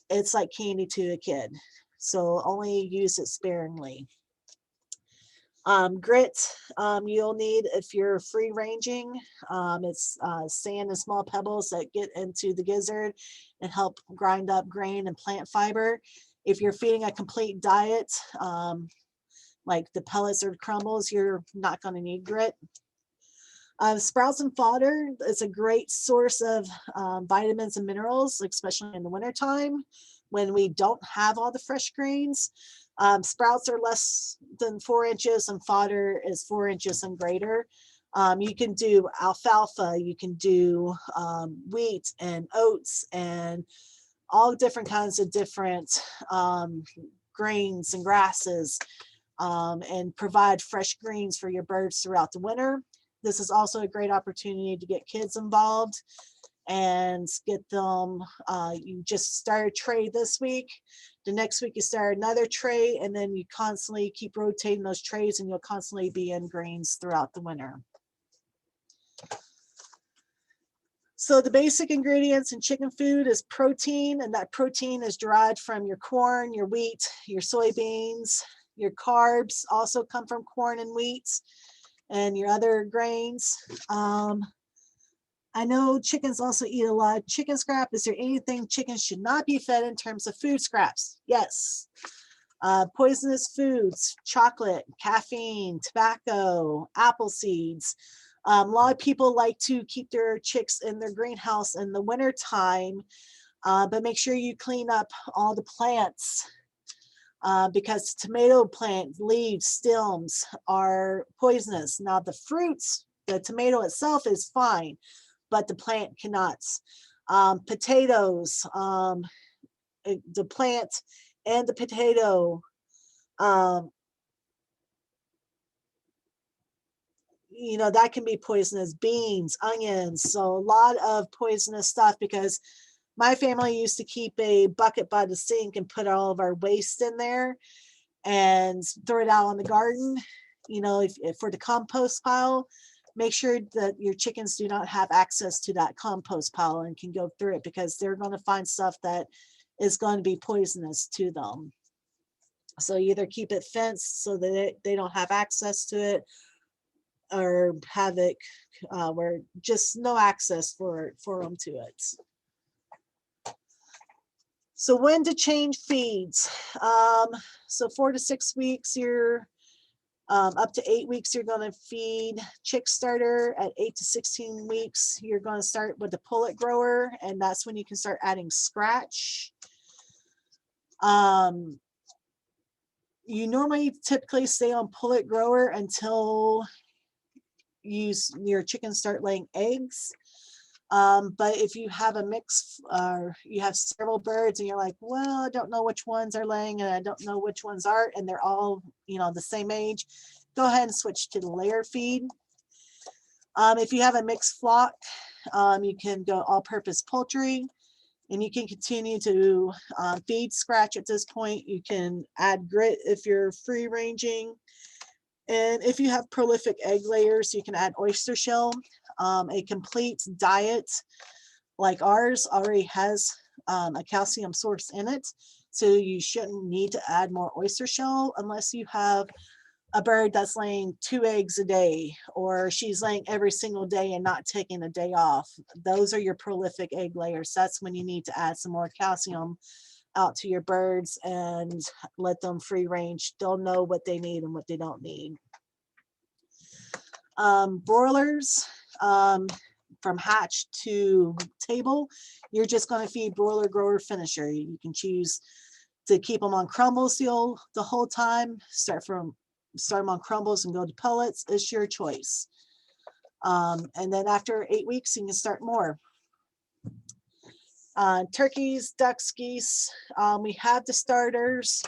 It's like candy to a kid, so only use it sparingly. Grit, you'll need if you're free ranging. It's sand and small pebbles that get into the gizzard and help grind up grain and plant fiber. If you're feeding a complete diet, like the pellets or crumbles, you're not going to need grit. Sprouts and fodder is a great source of vitamins and minerals, especially in the wintertime when we don't have all the fresh greens. Sprouts are less than 4 inches and fodder is 4 inches and greater. You can do alfalfa, you can do wheat and oats and all different kinds of different grains and grasses, and provide fresh greens for your birds throughout the winter. This is also a great opportunity to get kids involved and get them, you just start a tray this week, the next week you start another tray, and then you constantly keep rotating those trays, and you'll constantly be in greens throughout the winter. So the basic ingredients in chicken food is protein, and that protein is derived from your corn, your wheat, your soybeans. Your carbs also come from corn and wheat and your other grains. I know chickens also eat a lot of chicken scrap. Is there anything chickens should not be fed in terms of food scraps? Yes. Poisonous foods, chocolate, caffeine, tobacco, apple seeds. A lot of people like to keep their chicks in their greenhouse in the winter time, but make sure you clean up all the plants because tomato plant leaves, stems are poisonous. Now the fruits, the tomato itself is fine, but the plant cannot. Potatoes, the plant and the potato, you know, that can be poisonous. Beans, onions, so a lot of poisonous stuff, because my family used to keep a bucket by the sink and put all of our waste in there and throw it out in the garden. You know, if for the compost pile, make sure that your chickens do not have access to that compost pile and can go through it, because they're going to find stuff that is going to be poisonous to them. So either keep it fenced so that they don't have access to it, or have it where just no access for them to it. So when to change feeds. So 4 to 6 weeks, you're up to 8 weeks, you're going to feed chick starter. At 8 to 16 weeks, you're going to start with the pullet grower, and that's when you can start adding scratch. You normally typically stay on pullet grower until your chickens start laying eggs. But if you have a mix, you have several birds and you're like, well, I don't know which ones are laying and I don't know which ones aren't, and they're all, you know, the same age, go ahead and switch to the layer feed. If you have a mixed flock, you can go all-purpose poultry, and you can continue to feed scratch at this point. You can add grit if you're free ranging. And if you have prolific egg layers, you can add oyster shell. A complete diet like ours already has a calcium source in it, so you shouldn't need to add more oyster shell unless you have a bird that's laying 2 eggs a day, or she's laying every single day and not taking a day off. Those are your prolific egg layers. That's when you need to add some more calcium out to your birds and let them free range. They'll know what they need and what they don't need. Broilers, from hatch to table, you're just going to feed broiler grower finisher. You can choose to keep them on crumbles the whole time, start them on crumbles and go to pellets. It's your choice. And then after 8 weeks, you can start more. Turkeys, ducks, geese, we have the starters,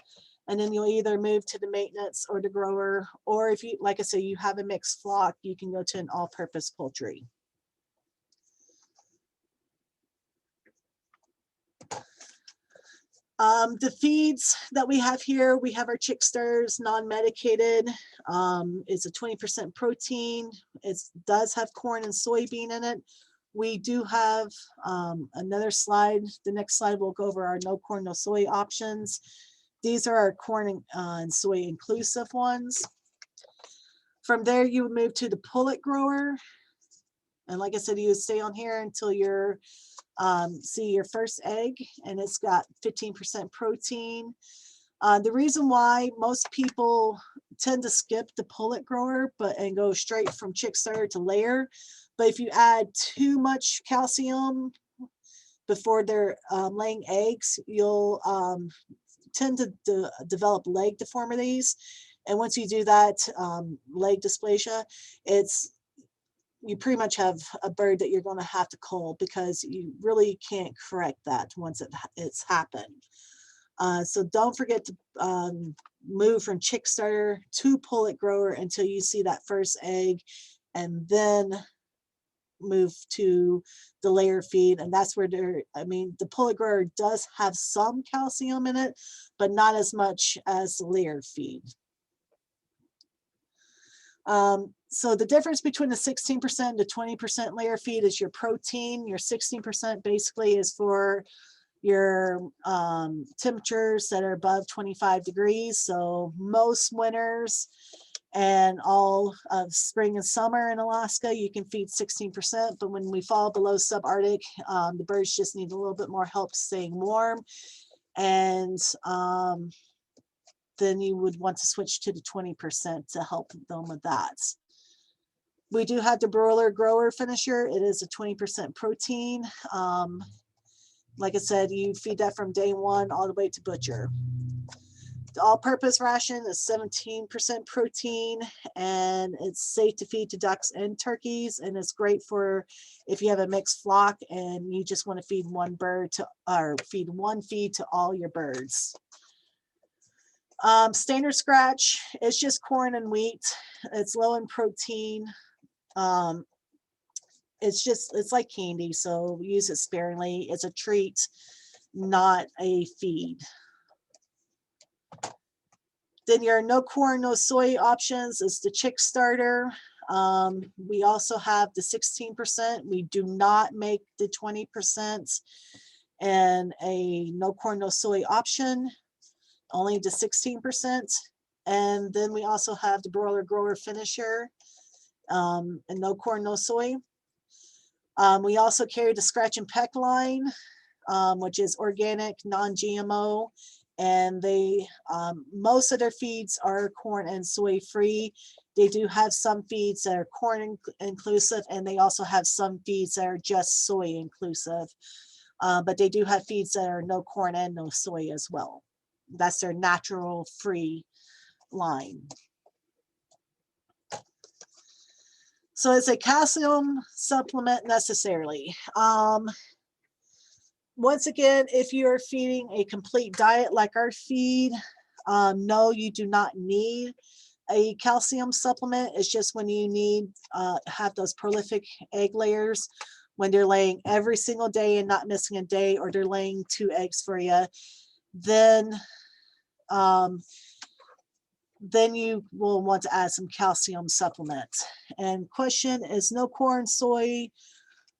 and then you'll either move to the maintenance or the grower, or if you, like I say, you have a mixed flock, you can go to an all-purpose poultry. The feeds that we have here, we have our chick starters, non-medicated. It's a 20% protein. It does have corn and soybean in it. We do have another slide. The next slide will go over our no corn, no soy options. These are our corn and soy inclusive ones. From there, you would move to the pullet grower. And like I said, you would stay on here until you're see your first egg, and it's got 15% protein. The reason why most people tend to skip the pullet grower and go straight from chick starter to layer, but if you add too much calcium before they're laying eggs, you'll tend to develop leg deformities. And once you do that, leg dysplasia, you pretty much have a bird that you're going to have to cull, because you really can't correct that once it's happened. So don't forget to move from chick starter to pullet grower until you see that first egg, and then move to the layer feed. And that's where the pullet grower does have some calcium in it, but not as much as the layer feed. So the difference between the 16% to 20% layer feed is your protein. Your 16% basically is for your temperatures that are above 25 degrees. So most winters and all of spring and summer in Alaska, you can feed 16%. But when we fall below subarctic, the birds just need a little bit more help staying warm. And then you would want to switch to the 20% to help them with that. We do have the broiler grower finisher. It is a 20% protein. Like I said, you feed that from day 1 all the way to butcher. The all-purpose ration is 17% protein, and it's safe to feed to ducks and turkeys, and it's great for if you have a mixed flock and you just want to feed one bird to, or feed one feed to all your birds. Standard scratch is just corn and wheat. It's low in protein. It's like candy, so use it sparingly. It's a treat, not a feed. Then your no corn, no soy options is the chick starter. We also have the 16%. We do not make the 20% and a no corn, no soy option, only the 16%. And then we also have the broiler grower finisher and no corn, no soy. We also carry the scratch and peck line, which is organic, non-GMO. And they most of their feeds are corn and soy free. They do have some feeds that are corn inclusive, and they also have some feeds that are just soy inclusive, but they do have feeds that are no corn and no soy as well. That's their natural free line. So it's a calcium supplement necessarily. Once again, if you're feeding a complete diet like our feed, no, you do not need a calcium supplement. It's just when you need have those prolific egg layers, when they're laying every single day and not missing a day, or they're laying 2 eggs for you, then you will want to add some calcium supplement. And question is no corn, soy,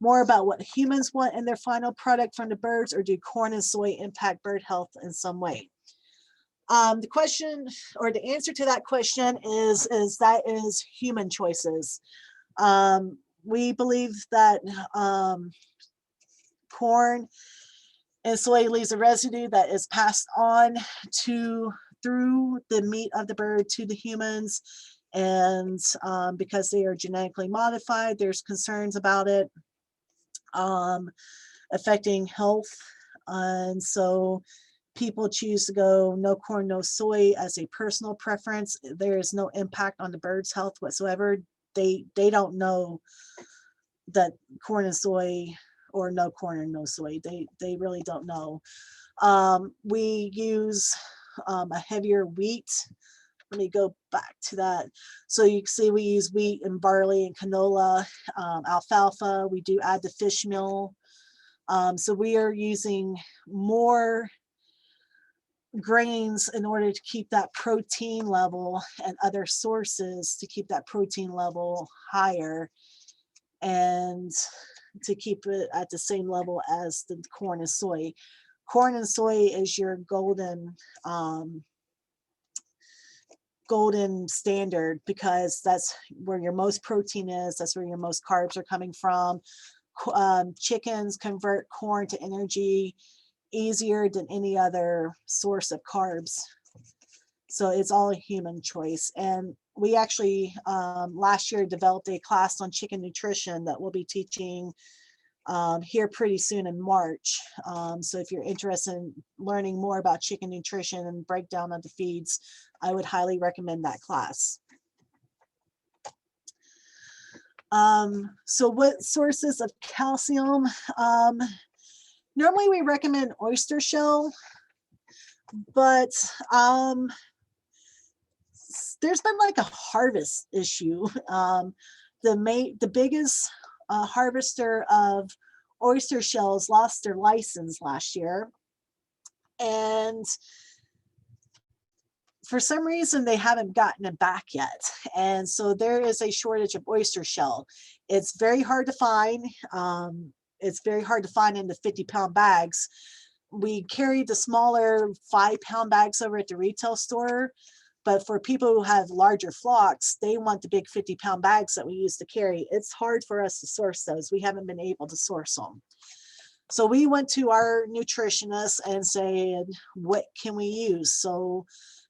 more about what humans want in their final product from the birds, or do corn and soy impact bird health in some way? The question, or the answer to that question is that is human choices. We believe that corn and soy leaves a residue that is passed on through the meat of the bird to the humans, and because they are genetically modified, there's concerns about it affecting health, and so people choose to go no corn, no soy as a personal preference. There is no impact on the bird's health whatsoever. They don't know that corn and soy, or no corn and no soy, they really don't know. We use a heavier wheat. Let me go back to that. So you can see we use wheat and barley and canola, alfalfa. We do add the fish meal. So we are using more grains in order to keep that protein level, and other sources to keep that protein level higher, and to keep it at the same level as the corn and soy. Corn and soy is your golden standard, because that's where your most protein is, that's where your most carbs are coming from. Chickens convert corn to energy easier than any other source of carbs. So it's all a human choice. And we actually last year developed a class on chicken nutrition that we'll be teaching here pretty soon in March. So if you're interested in learning more about chicken nutrition and breakdown of the feeds, I would highly recommend that class. So what sources of calcium? Normally we recommend oyster shell, but there's been like a harvest issue. The biggest harvester of oyster shells lost their license last year, and for some reason they haven't gotten it back yet, and so there is a shortage of oyster shell. It's very hard to find. It's very hard to find in the 50-pound bags. We carry the smaller 5-pound bags over at the retail store, but for people who have larger flocks, they want the big 50-pound bags that we used to carry. It's hard for us to source those. We haven't been able to source them. So we went to our nutritionist and said, what can we use? So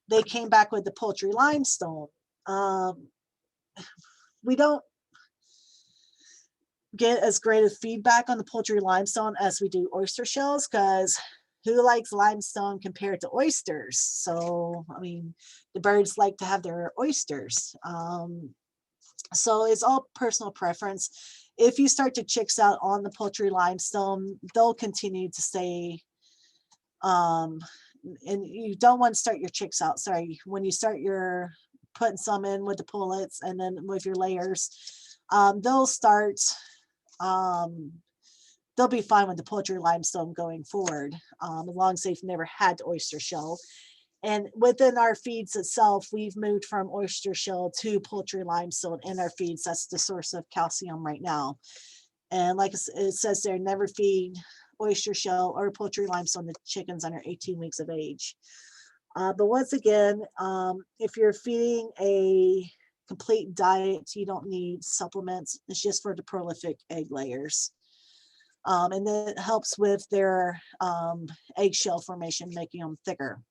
they came back with the poultry limestone. We don't get as great of feedback on the poultry limestone as we do oyster shells, because who likes limestone compared to oysters? So, I mean, the birds like to have their oysters. So it's all personal preference. If you start your chicks out on the poultry limestone, they'll continue to stay. And you don't want to start your chicks out. Sorry, when you start your putting some in with the pullets and then with your layers, they'll start. They'll be fine with the poultry limestone going forward, as long as they've never had oyster shell. And within our feeds itself, we've moved from oyster shell to poultry limestone in our feeds. That's the source of calcium right now. And like it says there, never feed oyster shell or poultry limestone to chickens under 18 weeks of age. But once again, if you're feeding a complete diet, you don't need supplements. It's just for the prolific egg layers. And then it helps with their eggshell formation, making them thicker.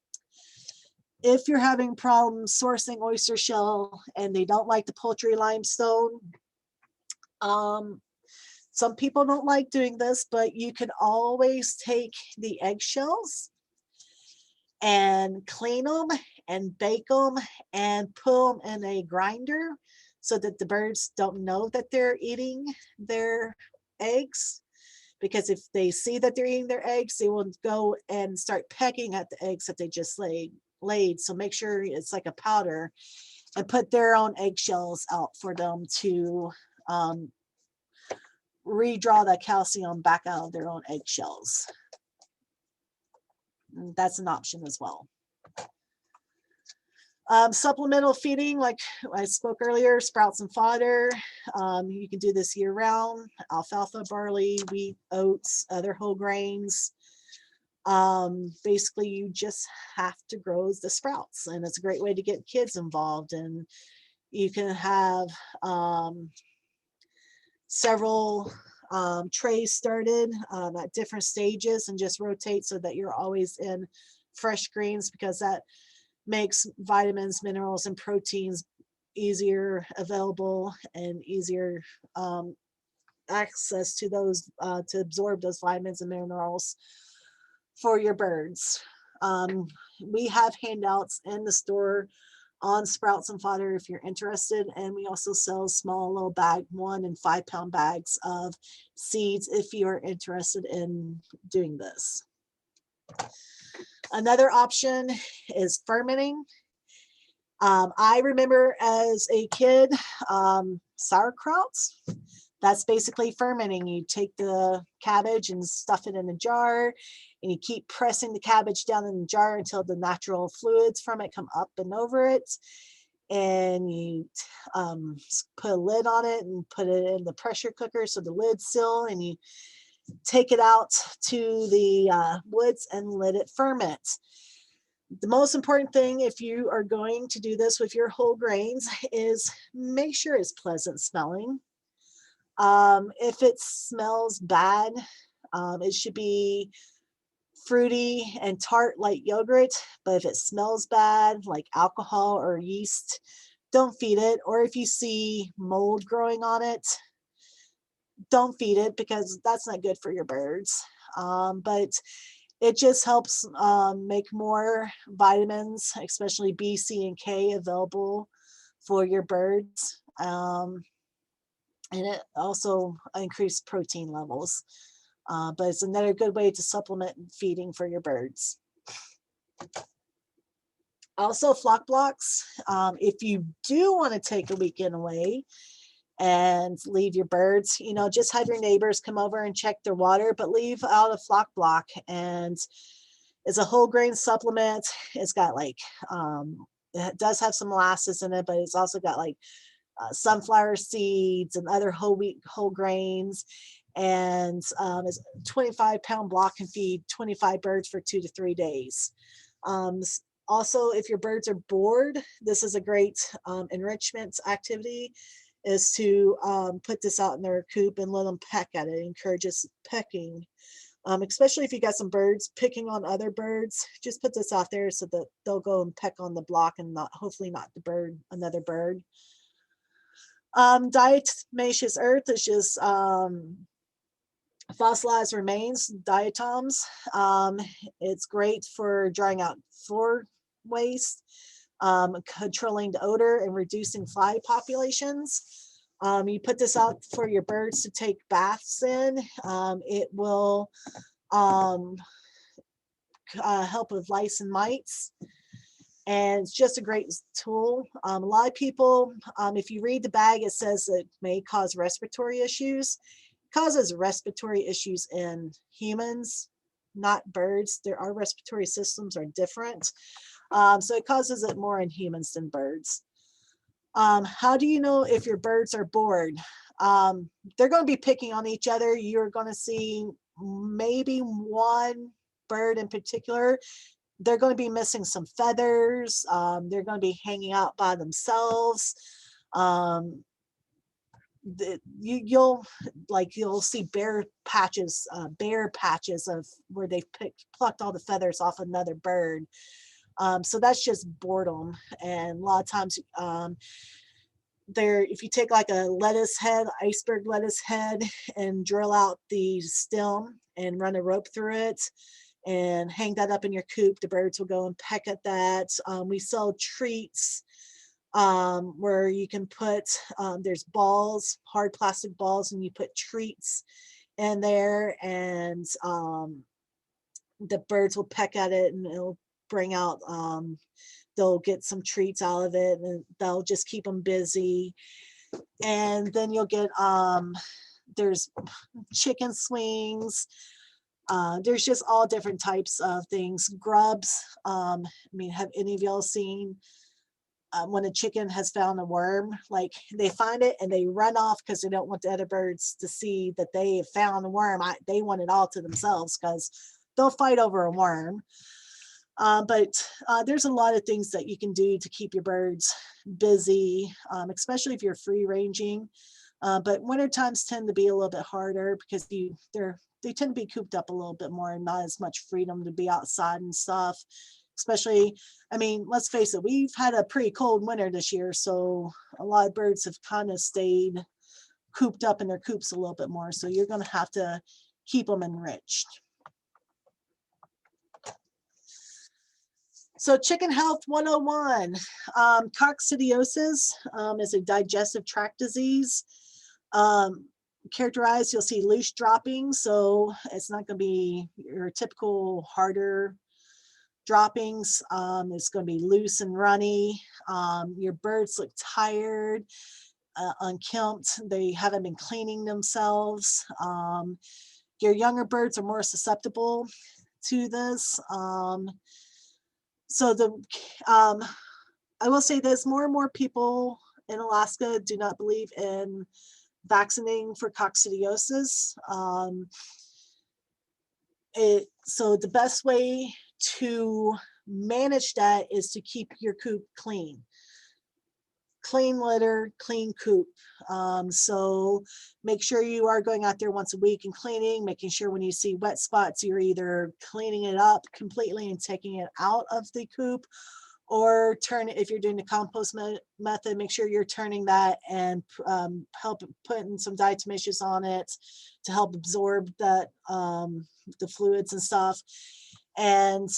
If you're having problems sourcing oyster shell and they don't like the poultry limestone, some people don't like doing this, but you can always take the eggshells and clean them and bake them and put them in a grinder so that the birds don't know that they're eating their eggs. Because if they see that they're eating their eggs, they will go and start pecking at the eggs that they just laid. So make sure it's like a powder and put their own eggshells out for them to redraw that calcium back out of their own eggshells. That's an option as well. Supplemental feeding, like I spoke earlier, sprouts and fodder. You can do this year round. Alfalfa, barley, wheat, oats, other whole grains. Basically, you just have to grow the sprouts, and it's a great way to get kids involved. And you can have several trays started at different stages and just rotate so that you're always in fresh greens, because that makes vitamins, minerals, and proteins easier available and easier access to those to absorb those vitamins and minerals for your birds. We have handouts in the store on sprouts and fodder if you're interested, and we also sell small little bag 1 and 5 pound bags of seeds if you're interested in doing this. Another option is fermenting. I remember as a kid, sauerkrauts. That's basically fermenting. You take the cabbage and stuff it in a jar, and you keep pressing the cabbage down in the jar until the natural fluids from it come up and over it. And you put a lid on it and put it in the pressure cooker so the lid's still, and you take it out to the woods and let it ferment. The most important thing if you are going to do this with your whole grains is make sure it's pleasant smelling. If it smells bad, it should be fruity and tart like yogurt, but if it smells bad like alcohol or yeast, don't feed it. Or if you see mold growing on it, don't feed it, because that's not good for your birds. But it just helps make more vitamins, especially B, C, and K, available for your birds. And it also increases protein levels. But it's another good way to supplement feeding for your birds. Also, flock blocks. If you do want to take a weekend away and leave your birds, just have your neighbors come over and check their water, but leave out a flock block. And it's a whole grain supplement. It's got like, it does have some molasses in it, but it's also got like sunflower seeds and other whole wheat, whole grains. And it's a 25 pound block can feed 25 birds for 2 to 3 days. Also, if your birds are bored, this is a great enrichment activity, is to put this out in their coop and let them peck at it. It encourages pecking, especially if you got some birds picking on other birds. Just put this out there so that they'll go and peck on the block and hopefully not another bird. Diatomaceous earth is just Fossilized remains, diatoms. It's great for drying out floor waste, controlling the odor and reducing fly populations. You put this out for your birds to take baths in. It will help with lice and mites. And it's just a great tool. A lot of people, if you read the bag, it says it may cause respiratory issues. It causes respiratory issues in humans, not birds. Our respiratory systems are different. So it causes it more in humans than birds. How do you know if your birds are bored? They're going to be picking on each other. You're going to see maybe one bird in particular. They're going to be missing some feathers. They're going to be hanging out by themselves. You'll see bare patches of where they've plucked all the feathers off another bird. So that's just boredom. And a lot of times, if you take like a lettuce head, iceberg lettuce head, and drill out the stem and run a rope through it and hang that up in your coop, the birds will go and peck at that. We sell treats where you can put, there's balls, hard plastic balls, and you put treats in there, and the birds will peck at it, and it'll bring out, they'll get some treats out of it, and they'll just keep them busy. And then you'll get, there's chicken swings. There's just all different types of things. Grubs. I mean, have any of y'all seen when a chicken has found a worm? Like, they find it and they run off because they don't want the other birds to see that they have found a worm. They want it all to themselves because they'll fight over a worm. But there's a lot of things that you can do to keep your birds busy, especially if you're free ranging. But winter times tend to be a little bit harder because they tend to be cooped up a little bit more and not as much freedom to be outside and stuff. Especially, I mean, let's face it, we've had a pretty cold winter this year, so a lot of birds have kind of stayed cooped up in their coops a little bit more. So you're going to have to keep them enriched. So Chicken Health 101, coccidiosis is a digestive tract disease. Characterized, you'll see loose droppings, so it's not going to be your typical harder droppings. It's going to be loose and runny. Your birds look tired, unkempt. They haven't been cleaning themselves. Your younger birds are more susceptible to this. So I will say this, more and more people in Alaska do not believe in vaccinating for coccidiosis. So the best way to manage that is to keep your coop clean. Clean litter, clean coop. So make sure you are going out there once a week and cleaning, making sure when you see wet spots, you're either cleaning it up completely and taking it out of the coop, or if you're doing the compost method, make sure you're turning that and help putting some diatomaceous on it to help absorb that, the fluids and stuff. And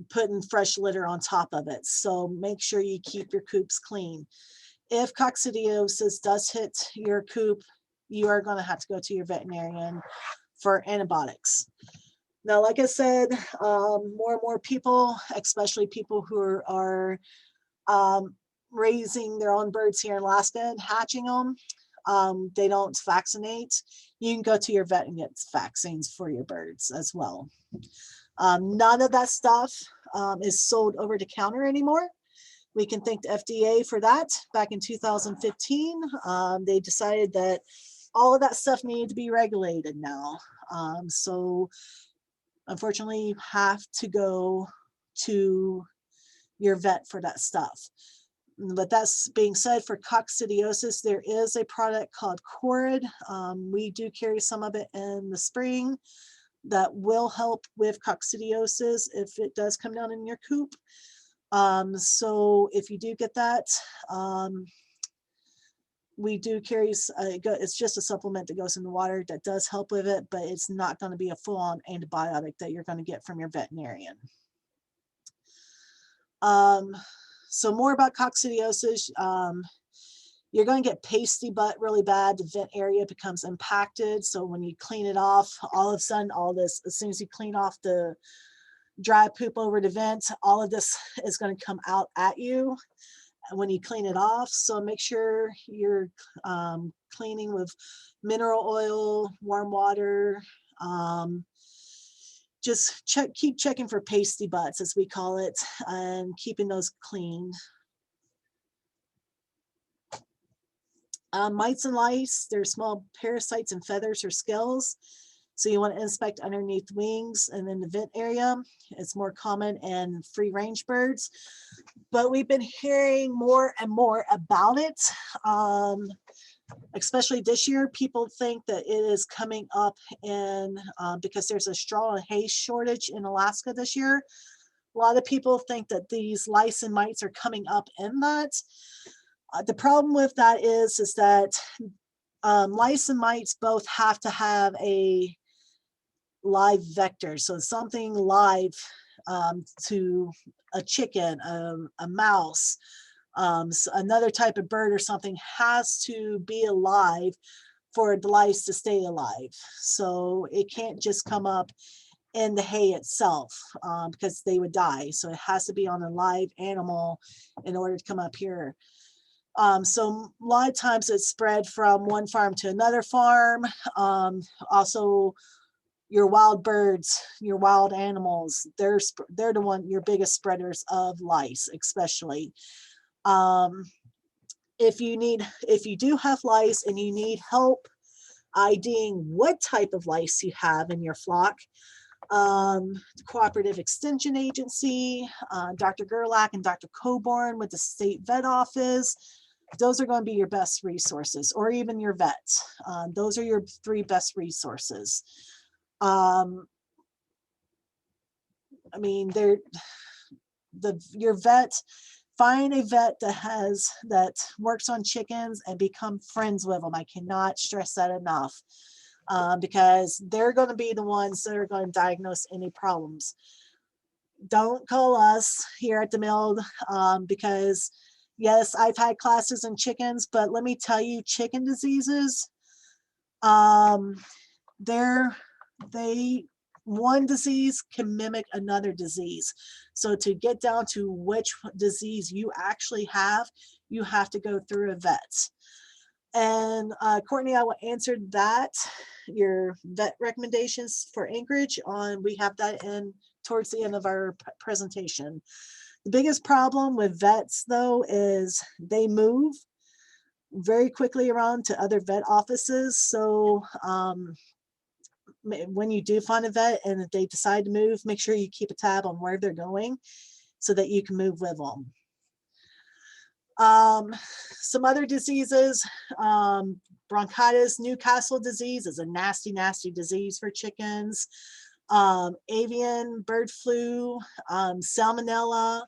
putting fresh litter on top of it. So make sure you keep your coops clean. If coccidiosis does hit your coop, you are going to have to go to your veterinarian for antibiotics. Now, like I said, more and more people, especially people who are raising their own birds here in Alaska and hatching them, they don't vaccinate. You can go to your vet and get vaccines for your birds as well. None of that stuff is sold over the counter anymore. We can thank the FDA for that. Back in 2015, they decided that all of that stuff needed to be regulated now. So unfortunately, you have to go to your vet for that stuff. But that's being said, for coccidiosis, there is a product called Corid. We do carry some of it in the spring that will help with coccidiosis if it does come down in your coop. So if you do get that, we do carry, it's just a supplement that goes in the water that does help with it, but it's not going to be a full-on antibiotic that you're going to get from your veterinarian. So more about coccidiosis. You're going to get pasty butt really bad. The vent area becomes impacted. So when you clean it off, all of a sudden, all this, as soon as you clean off the dry poop over the vent, all of this is going to come out at you when you clean it off. So make sure you're cleaning with mineral oil, warm water. Just keep checking for pasty butts, as we call it, and keeping those clean. Mites and lice, they're small parasites and feathers or scales. So you want to inspect underneath wings and then the vent area. It's more common in free range birds, but we've been hearing more and more about it. Especially this year, people think that it is coming up in, because there's a straw and hay shortage in Alaska this year. A lot of people think that these lice and mites are coming up in that. The problem with that is that lice and mites both have to have a live vector. So something live to a chicken, a mouse, another type of bird or something has to be alive for the lice to stay alive. So it can't just come up in the hay itself because they would die. So it has to be on a live animal in order to come up here. So a lot of times it's spread from one farm to another farm. Also, your wild birds, your wild animals, they're the your biggest spreaders of lice, especially. If you do have lice and you need help IDing what type of lice you have in your flock, Cooperative Extension Agency, Dr. Gerlach and Dr. Coburn with the state vet office, those are going to be your best resources, or even your vets. Those are your 3 best resources. I mean, your vet, find a vet that works on chickens and become friends with them. I cannot stress that enough, because they're going to be the ones that are going to diagnose any problems. Don't call us here at the mill, because yes, I've had classes in chickens, but let me tell you, chicken diseases, one disease can mimic another disease. So to get down to which disease you actually have, you have to go through a vet. And Courtney, I will answer that, your vet recommendations for Anchorage we have that in towards the end of our presentation. The biggest problem with vets though is they move very quickly around to other vet offices. So when you do find a vet and if they decide to move, make sure you keep a tab on where they're going so that you can move with them. Some other diseases, bronchitis, Newcastle disease is a nasty, nasty disease for chickens. Avian bird flu, salmonella.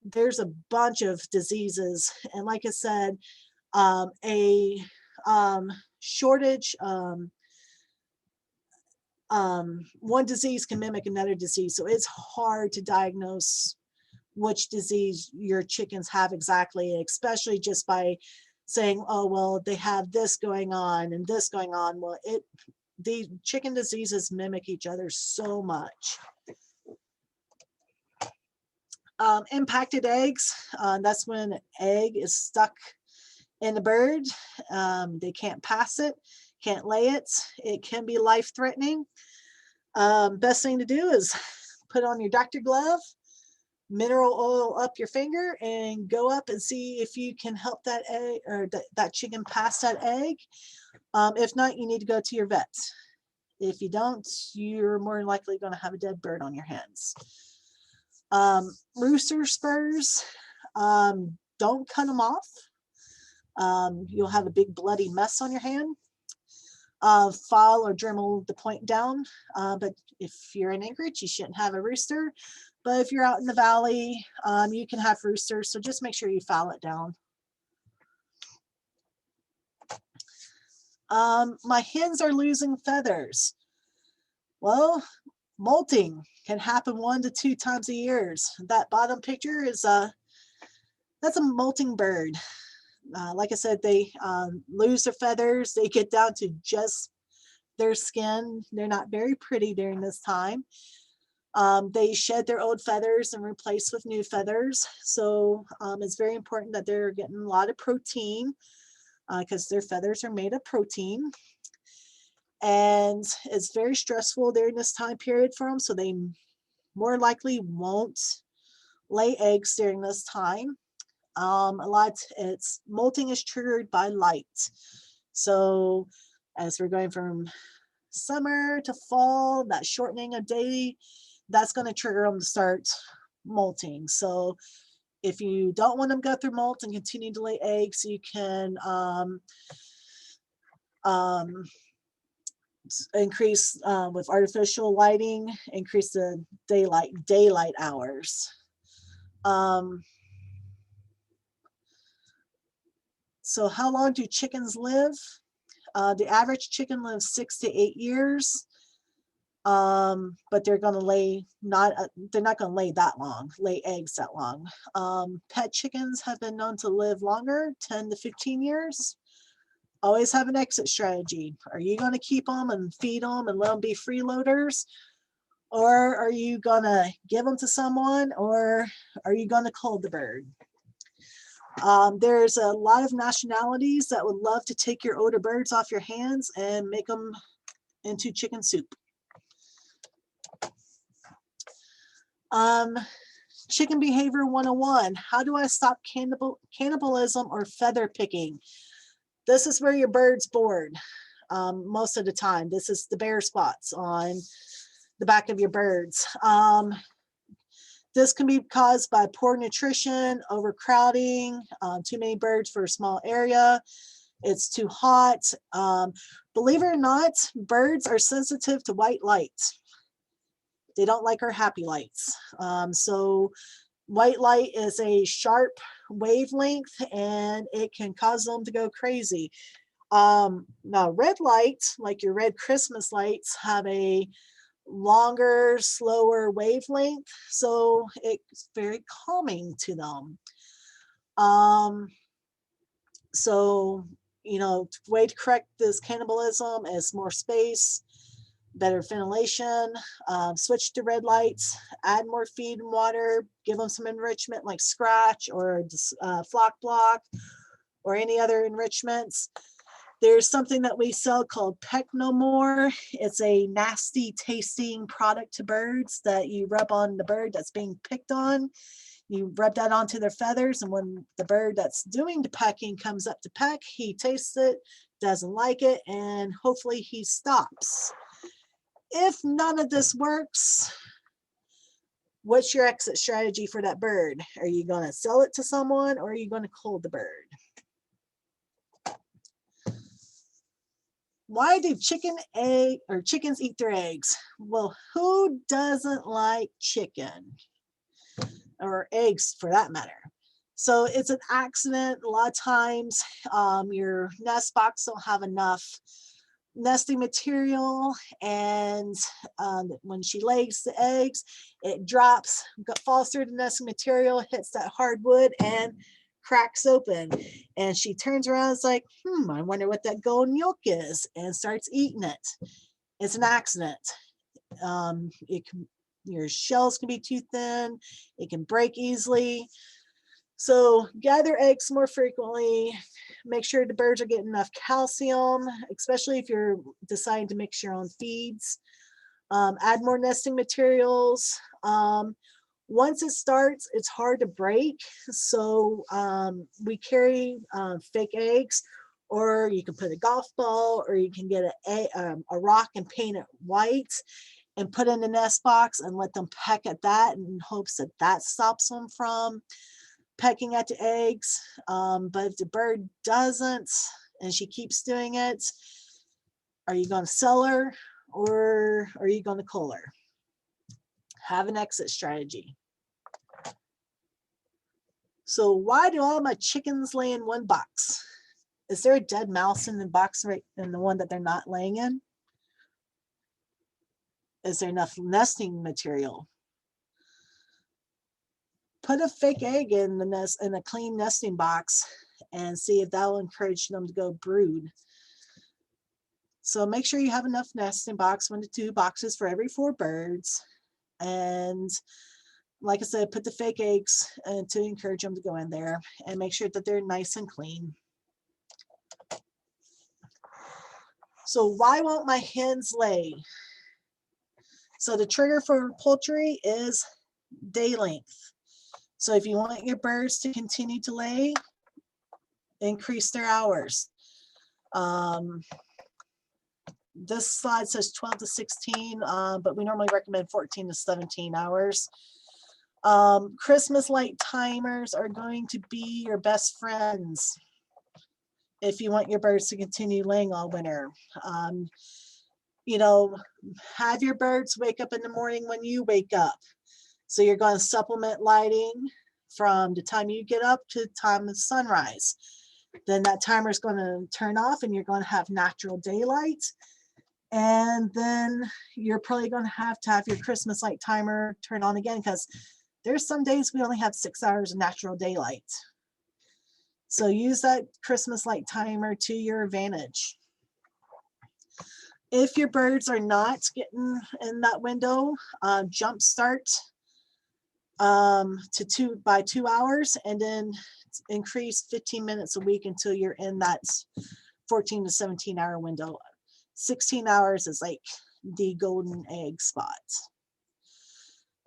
There's a bunch of diseases. And like I said, a shortage, one disease can mimic another disease. So it's hard to diagnose which disease your chickens have exactly, especially just by saying, oh, well, they have this going on and this going on. Well, the chicken diseases mimic each other so much. Impacted eggs, that's when an egg is stuck in the bird. They can't pass it, can't lay it. It can be life-threatening. Best thing to do is put on your doctor glove, mineral oil up your finger, and go up and see if you can help that egg or that chicken pass that egg. If not, you need to go to your vet. If you don't, you're more than likely going to have a dead bird on your hands. Rooster spurs, don't cut them off. You'll have a big bloody mess on your hand. File or dremel the point down, but if you're in Anchorage, you shouldn't have a rooster. But if you're out in the valley, you can have roosters, so just make sure you file it down. My hens are losing feathers. Well, molting can happen 1 to 2 times a year. That bottom picture is that's a molting bird. Like I said, they lose their feathers. They get down to just their skin. They're not very pretty during this time. They shed their old feathers and replace with new feathers. So it's very important that they're getting a lot of protein because their feathers are made of protein. And it's very stressful during this time period for them. So they more likely won't lay eggs during this time. Molting is triggered by light. So as we're going from summer to fall, that shortening of day, that's going to trigger them to start molting. So if you don't want them to go through molt and continue to lay eggs, you can increase with artificial lighting, increase the daylight hours. So how long do chickens live? The average chicken lives 6 to 8 years, but they're going to lay they're not going to lay eggs that long. Pet chickens have been known to live longer, 10 to 15 years. Always have an exit strategy. Are you going to keep them and feed them and let them be freeloaders? Or are you going to give them to someone, or are you going to cull the bird? There's a lot of nationalities that would love to take your older birds off your hands and make them into chicken soup. Chicken behavior 101. How do I stop cannibalism or feather picking? This is where your bird's bored most of the time. This is the bare spots on the back of your birds. This can be caused by poor nutrition, overcrowding, too many birds for a small area. It's too hot. Believe it or not, birds are sensitive to white light. They don't like our happy lights. So white light is a sharp wavelength and it can cause them to go crazy. Now red light, like your red Christmas lights, have a longer, slower wavelength, so it's very calming to them. So, you know, way to correct this cannibalism is more space, better ventilation, switch to red lights, add more feed and water, give them some enrichment like scratch or flock block or any other enrichments. There's something that we sell called Peck No More. It's a nasty tasting product to birds that you rub on the bird that's being picked on. You rub that onto their feathers, and when the bird that's doing the pecking comes up to peck, he tastes it, doesn't like it, and hopefully he stops. If none of this works, what's your exit strategy for that bird? Are you going to sell it to someone, or are you going to cull the bird? Why do chickens eat their eggs? Well, who doesn't like chicken or eggs for that matter? So it's an accident. A lot of times your nest box don't have enough nesting material, and when she lays the eggs, it drops, falls through the nesting material, hits that hardwood, and cracks open, and she turns around and is like, I wonder what that golden yolk is, and starts eating it. It's an accident. Your shells can be too thin, it can break easily. So gather eggs more frequently, make sure the birds are getting enough calcium, especially if you're deciding to mix your own feeds. Add more nesting materials. Once it starts, it's hard to break. So we carry fake eggs, or you can put a golf ball, or you can get a rock and paint it white and put in the nest box and let them peck at that in hopes that that stops them from pecking at the eggs. But if the bird doesn't and she keeps doing it, are you going to sell her, or are you going to cull her? Have an exit strategy. So why do all my chickens lay in one box? Is there a dead mouse in the box right in the one that they're not laying in? Is there enough nesting material? Put a fake egg in the nest in a clean nesting box and see if that will encourage them to go brood. So make sure you have enough nesting box, 1 to 2 boxes for every 4 birds. And like I said, put the fake eggs to encourage them to go in there, and make sure that they're nice and clean. So why won't my hens lay? So the trigger for poultry is day length. So if you want your birds to continue to lay, increase their hours. This slide says 12 to 16, but we normally recommend 14 to 17 hours. Christmas light timers are going to be your best friends if you want your birds to continue laying all winter. You know, have your birds wake up in the morning when you wake up. So you're going to supplement lighting from the time you get up to the time of sunrise. Then that timer is going to turn off and you're going to have natural daylight. And then you're probably going to have your Christmas light timer turn on again, because there's some days we only have 6 hours of natural daylight. So use that Christmas light timer to your advantage. If your birds are not getting in that window, jump start by 2 hours, and then increase 15 minutes a week until you're in that 14 to 17 hour window. 16 hours is like the golden egg spot.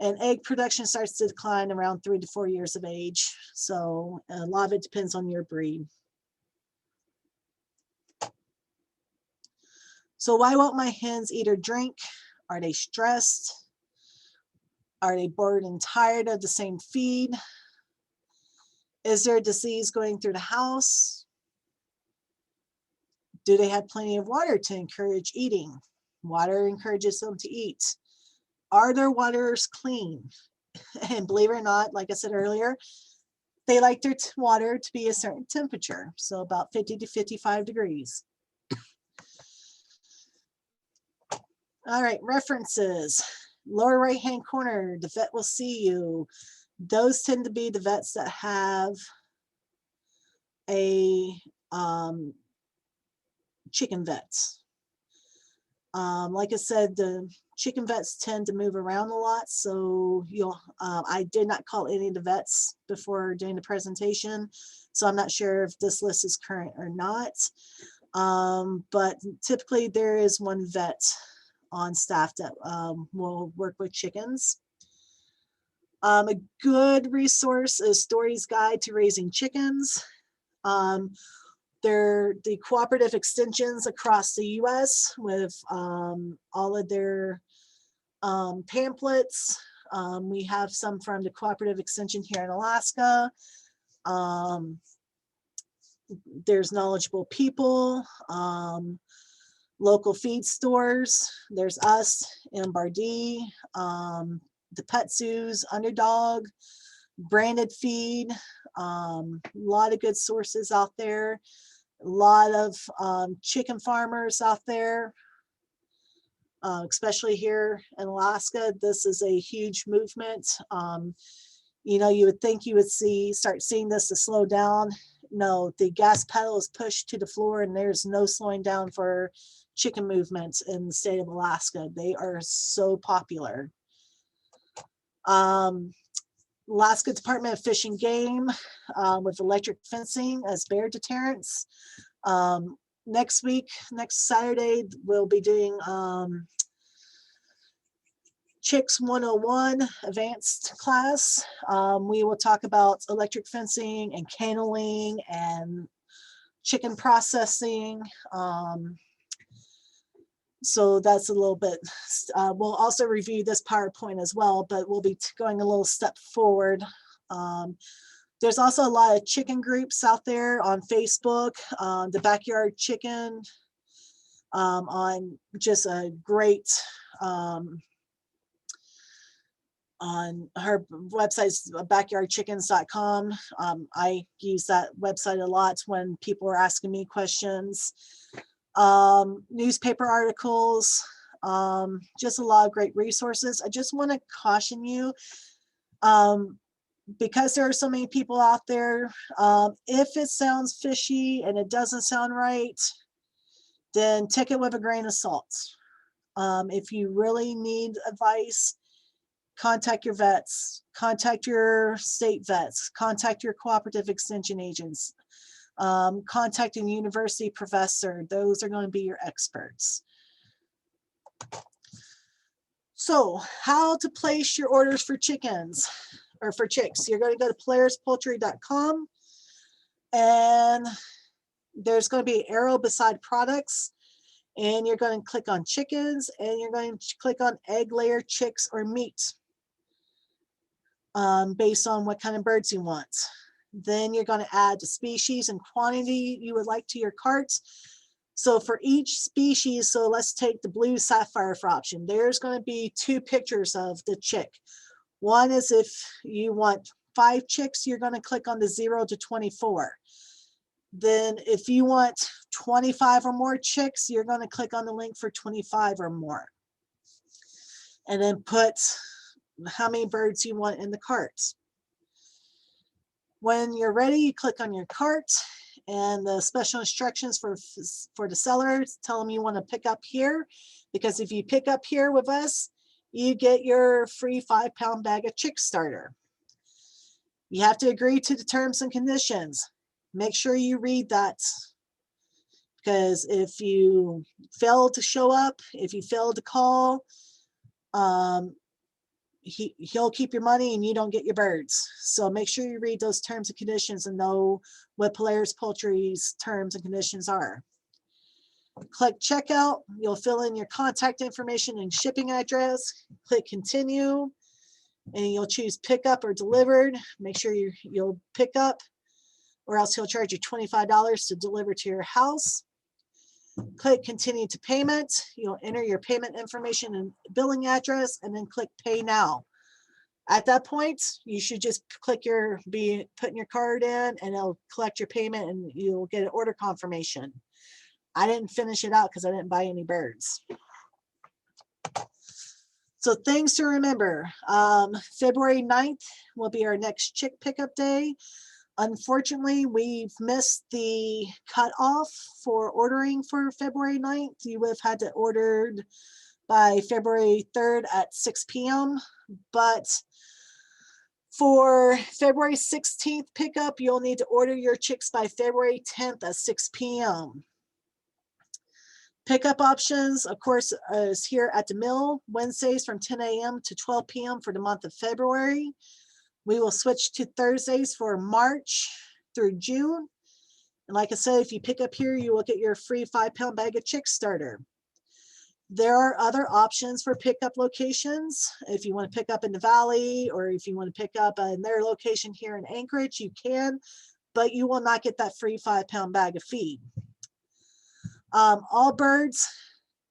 And egg production starts to decline around 3 to 4 years of age. So a lot of it depends on your breed. So why won't my hens eat or drink? Are they stressed? Are they bored and tired of the same feed? Is there a disease going through the house? Do they have plenty of water to encourage eating? Water encourages them to eat. Are their waters clean? And believe it or not, like I said earlier, they like their water to be a certain temperature, so about 50 to 55 degrees. All right, references. Lower right-hand corner, the vet will see you. Those tend to be the vets that have a chicken vets. Like I said, the chicken vets tend to move around a lot, so I did not call any of the vets before doing the presentation, so I'm not sure if this list is current or not. But typically there is one vet on staff that will work with chickens. A good resource is Story's Guide to Raising Chickens. They're the cooperative extensions across the US with all of their pamphlets. We have some from the cooperative extension here in Alaska. There's knowledgeable people, local feed stores. There's us in Bardee, the pet zoos, Underdog, branded feed, a lot of good sources out there. A lot of chicken farmers out there, especially here in Alaska. This is a huge movement. You know, you would think you would start seeing this to slow down. No, the gas pedal is pushed to the floor, and there's no slowing down for chicken movements in the state of Alaska. They are so popular. Alaska Department of Fish and Game with electric fencing as bear deterrents. Next week, next Saturday, we'll be doing Chicks 101 advanced class. We will talk about electric fencing and kenneling and chicken processing. So that's a little bit, we'll also review this PowerPoint as well, but we'll be going a little step forward. There's also a lot of chicken groups out there on Facebook, the Backyard Chicken, on just a great on her website's backyardchickens.com. I use that website a lot when people are asking me questions. Newspaper articles, just a lot of great resources. I just want to caution you, because there are so many people out there, if it sounds fishy and it doesn't sound right, then take it with a grain of salt. If you really need advice, contact your vets, contact your state vets, contact your cooperative extension agents, contact a university professor. Those are going to be your experts. So how to place your orders for chickens or for chicks. You're going to go to PolairsPoultry.com, and there's going to be an arrow beside products, and you're going to click on chickens, and you're going to click on egg layer, chicks, or meat, based on what kind of birds you want. Then you're going to add the species and quantity you would like to your carts. So for each species, so let's take the blue sapphire for option. There's going to be 2 pictures of the chick. One is if you want 5 chicks, you're going to click on the 0 to 24. Then if you want 25 or more chicks, you're going to click on the link for 25 or more. And then put how many birds you want in the carts. When you're ready, you click on your cart, and the special instructions for the sellers tell them you want to pick up here, because if you pick up here with us, you get your free 5-pound bag of chick starter. You have to agree to the terms and conditions. Make sure you read that, because if you fail to show up, if you fail to call, he'll keep your money and you don't get your birds. So make sure you read those terms and conditions and know what Polaris Poultry's terms and conditions are. Click checkout. You'll fill in your contact information and shipping address. Click continue, and you'll choose pick up or delivered. Make sure you'll pick up, or else he'll charge you $25 to deliver to your house. Click continue to payment. You'll enter your payment information and billing address, and then click pay now. At that point, you should just click putting your card in, and it'll collect your payment, and you'll get an order confirmation. I didn't finish it out because I didn't buy any birds. So things to remember. February 9th will be our next chick pickup day. Unfortunately, we've missed the cutoff for ordering for February 9th. You would have had to order by February 3rd at 6 p.m. But for February 16th pickup, you'll need to order your chicks by February 10th at 6 p.m. Pickup options, of course, is here at the mill, Wednesdays from 10 a.m. to 12 p.m. for the month of February. We will switch to Thursdays for March through June. And like I said, if you pick up here, you will get your free 5-pound bag of chick starter. There are other options for pickup locations. If you want to pick up in the Valley, or if you want to pick up in their location here in Anchorage, you can, but you will not get that free 5-pound bag of feed. All birds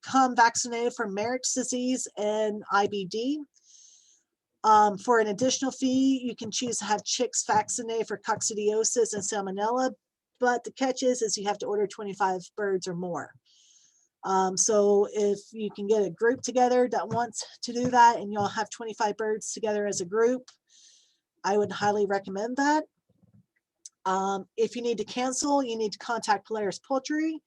come vaccinated for Marek's disease and IBD. For an additional fee, you can choose to have chicks vaccinated for coccidiosis and salmonella, but the catch is you have to order 25 birds or more. So if you can get a group together that wants to do that, and you'll have 25 birds together as a group, I would highly recommend that. If you need to cancel, you need to contact Polaris Poultry.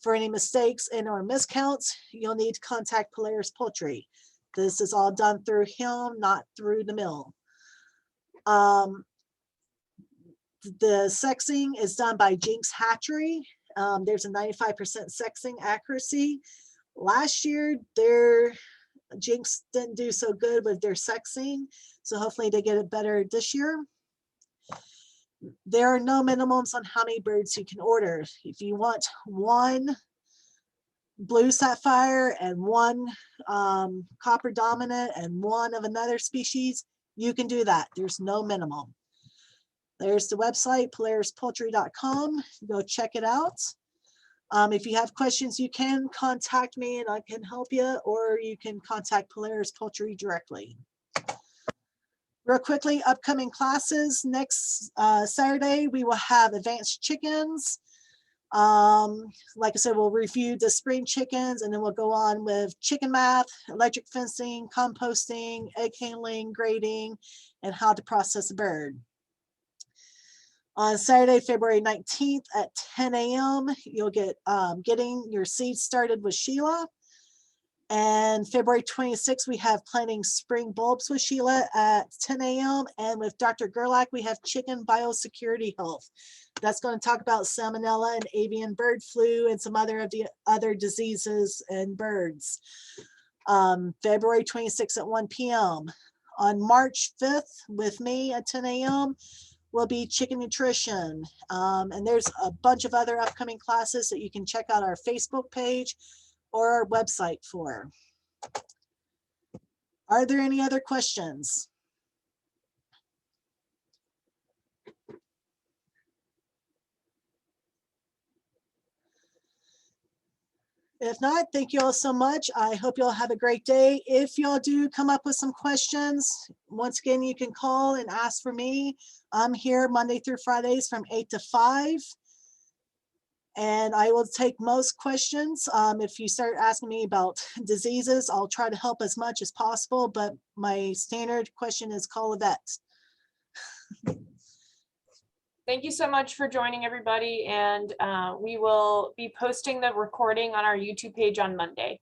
For any mistakes and or miscounts, you'll need to contact Polaris Poultry. This is all done through him, not through the mill. The sexing is done by Jinx Hatchery. There's a 95% sexing accuracy. Last year, their Jinx didn't do so good with their sexing, so hopefully they get it better this year. There are no minimums on how many birds you can order. If you want 1 blue sapphire and 1 copper dominant and 1 of another species, you can do that. There's no minimum. There's the website, PolairsPoultry.com. Go check it out. If you have questions, you can contact me and I can help you, or you can contact Polaris Poultry directly. Real quickly, upcoming classes. Next Saturday, we will have advanced chickens. Like I said, we'll review the spring chickens, and then we'll go on with chicken math, electric fencing, composting, egg handling, grading, and how to process a bird. On Saturday, February 19th at 10 a.m., you'll get getting your seeds started with Sheila. And February 26th, we have planting spring bulbs with Sheila at 10 a.m. And with Dr. Gerlach, we have chicken biosecurity health. That's going to talk about salmonella and avian bird flu and some other diseases in birds. February 26th at 1 p.m. On March 5th, with me at 10 a.m., will be chicken nutrition. And there's a bunch of other upcoming classes that you can check out our Facebook page or our website for. Are there any other questions? If not, thank you all so much. I hope you all have a great day. If y'all do come up with some questions, once again, you can call and ask for me. I'm here Monday through Fridays from 8 to 5. And I will take most questions. If you start asking me about diseases, I'll try to help as much as possible, but my standard question is call a vet. Thank you so much for joining, everybody. And we will be posting the recording on our YouTube page on Monday.